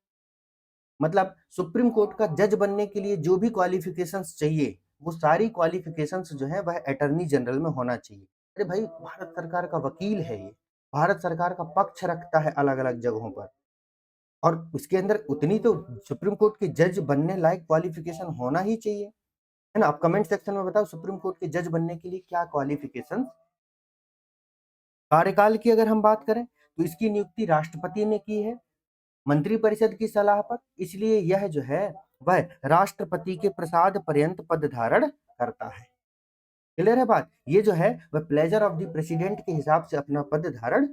मतलब सुप्रीम कोर्ट का जज बनने के लिए जो भी क्वालिफिकेशंस चाहिए, वो सारी क्वालिफिकेशंस जो है वह अटॉर्नी जनरल में होना चाहिए। अरे भाई, भारत सरकार का वकील है ये, भारत सरकार का पक्ष रखता है अलग अलग जगहों पर, और उसके अंदर उतनी तो सुप्रीम कोर्ट के जज बनने लायक क्वालिफिकेशन होना ही चाहिए, है ना। आप कमेंट सेक्शन में बताओ सुप्रीम कोर्ट के जज बनने के लिए क्या क्वालिफिकेशन। कार्यकाल की अगर हम बात करें तो इसकी नियुक्ति राष्ट्रपति ने की है। मंत्रिपरिषद की सलाह पर, इसलिए यह जो है वह राष्ट्रपति के प्रसाद पर्यंत पद धारण करता है। क्लियर है बात? ये जो है वह प्लेजर ऑफ द प्रेसिडेंट के हिसाब से अपना पद धारण,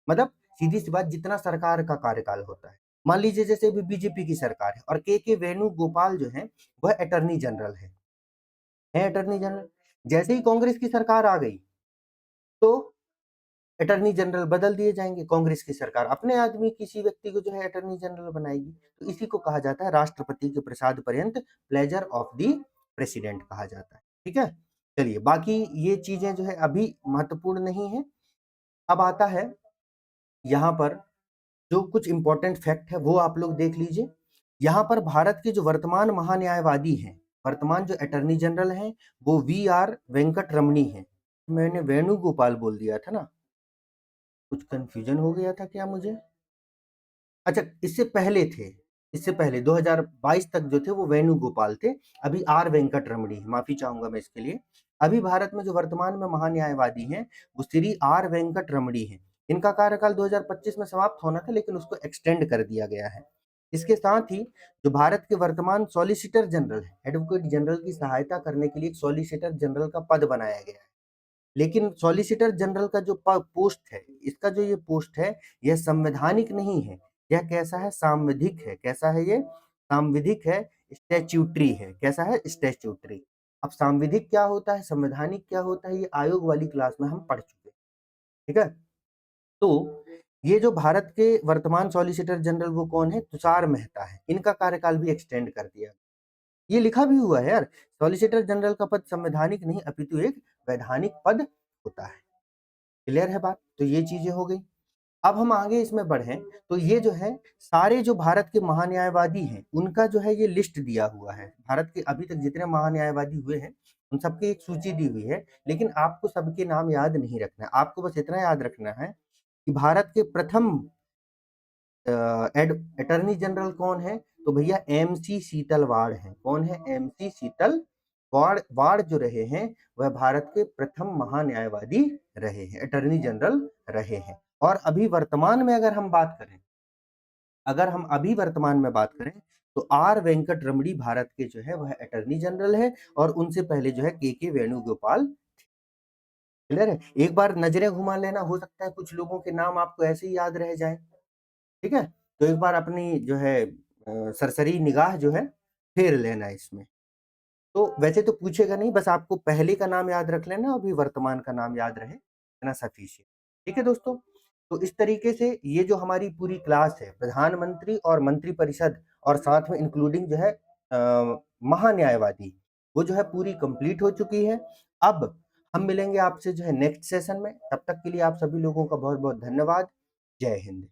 मतलब सीधी सी बात, जितना सरकार का कार्यकाल होता है। मान लीजिए जैसे भी बीजेपी की सरकार है और के वेणुगोपाल जो है वह अटर्नी जनरल है अटर्नी जनरल। जैसे ही कांग्रेस की सरकार आ गई तो अटर्नी जनरल बदल दिए जाएंगे, कांग्रेस की सरकार अपने आदमी किसी व्यक्ति को जो है अटर्नी जनरल बनाएगी। तो इसी को कहा जाता है राष्ट्रपति के प्रसाद पर्यंत प्लेजर ऑफ द प्रेसिडेंट कहा जाता है। ठीक है, चलिए बाकी ये चीजें जो है अभी महत्वपूर्ण नहीं है। अब आता है यहाँ पर जो कुछ इंपॉर्टेंट फैक्ट है वो आप लोग देख लीजिए। यहाँ पर भारत के जो वर्तमान महान्यायवादी हैं, वर्तमान जो अटर्नी जनरल हैं, वो वी वेंकट रमणी है। मैंने वेणुगोपाल बोल दिया था ना, कुछ कंफ्यूजन हो गया था क्या मुझे? अच्छा, इससे पहले थे, इससे पहले 2022 तक जो थे वो वेणुगोपाल थे। अभी वेंकट रमणी है, माफी चाहूंगा मैं इसके लिए। अभी भारत में जो वर्तमान में महान्यायवादी हैं वो श्री वेंकट रमणी है। इनका कार्यकाल 2025 में समाप्त होना था लेकिन उसको एक्सटेंड कर दिया गया है। इसके साथ ही जो भारत के वर्तमान सॉलिसिटर जनरल है, एडवोकेट जनरल की सहायता करने के लिए एक सॉलिसिटर जनरल का पद बनाया गया है। लेकिन सॉलिसिटर जनरल का जो पोस्ट है, इसका जो ये पोस्ट है, यह संवैधानिक नहीं है। यह कैसा है? सांविधिक है। कैसा है ये? सांविधिक है, स्टैच्यूटरी है। कैसा है? स्टैच्यूटरी। अब सांविधिक क्या होता है, संवैधानिक क्या होता है, ये आयोग वाली क्लास में हम पढ़ चुके हैं। ठीक है, तो ये जो भारत के वर्तमान सॉलिसिटर जनरल वो कौन है? तुषार मेहता है। इनका कार्यकाल भी एक्सटेंड कर दिया, ये लिखा भी हुआ है यार, सॉलिसिटर जनरल का पद संवैधानिक नहीं अपितु एक वैधानिक पद होता है। क्लियर है बात? तो ये चीजें हो गई। अब हम आगे इसमें बढ़ें तो ये जो है सारे जो भारत के महान्यायवादी हैं उनका जो है ये लिस्ट दिया हुआ है। भारत के अभी तक जितने महान्यायवादी हुए हैं उन सबकी एक सूची दी हुई है, लेकिन आपको सबके नाम याद नहीं रखना है। आपको बस इतना याद रखना है कि भारत के प्रथम अटर्नी जनरल कौन है? तो भैया एमसी शीतल वाड़ है। कौन है? एमसी शीतल वाड़। वाड़ जो रहे हैं वह भारत के प्रथम महान्यायवादी रहे हैं, अटर्नी जनरल रहे हैं। और अभी वर्तमान में अगर हम बात करें, अगर हम अभी वर्तमान में बात करें तो वेंकट रमणी भारत के जो है वह अटर्नी जनरल है और उनसे पहले जो है के वेणुगोपाल। क्लियर है? एक बार नजरें घुमा लेना, हो सकता है कुछ लोगों के नाम आपको ऐसे ही याद रह जाए। ठीक है, तो एक बार अपनी जो है सरसरी निगाह जो है फेर लेना इसमें। तो वैसे तो पूछेगा नहीं, बस आपको पहले का नाम याद रख लेना, अभी वर्तमान का नाम याद रहे, इतना सफिशिएंट। ठीक है दोस्तों, तो इस तरीके से ये जो हमारी पूरी क्लास है प्रधानमंत्री और मंत्रिपरिषद और साथ में इंक्लूडिंग जो है महान्यायवादी, वो जो है पूरी कंप्लीट हो चुकी है। अब हम मिलेंगे आपसे जो है नेक्स्ट सेशन में। तब तक के लिए आप सभी लोगों का बहुत बहुत धन्यवाद। जय हिंद।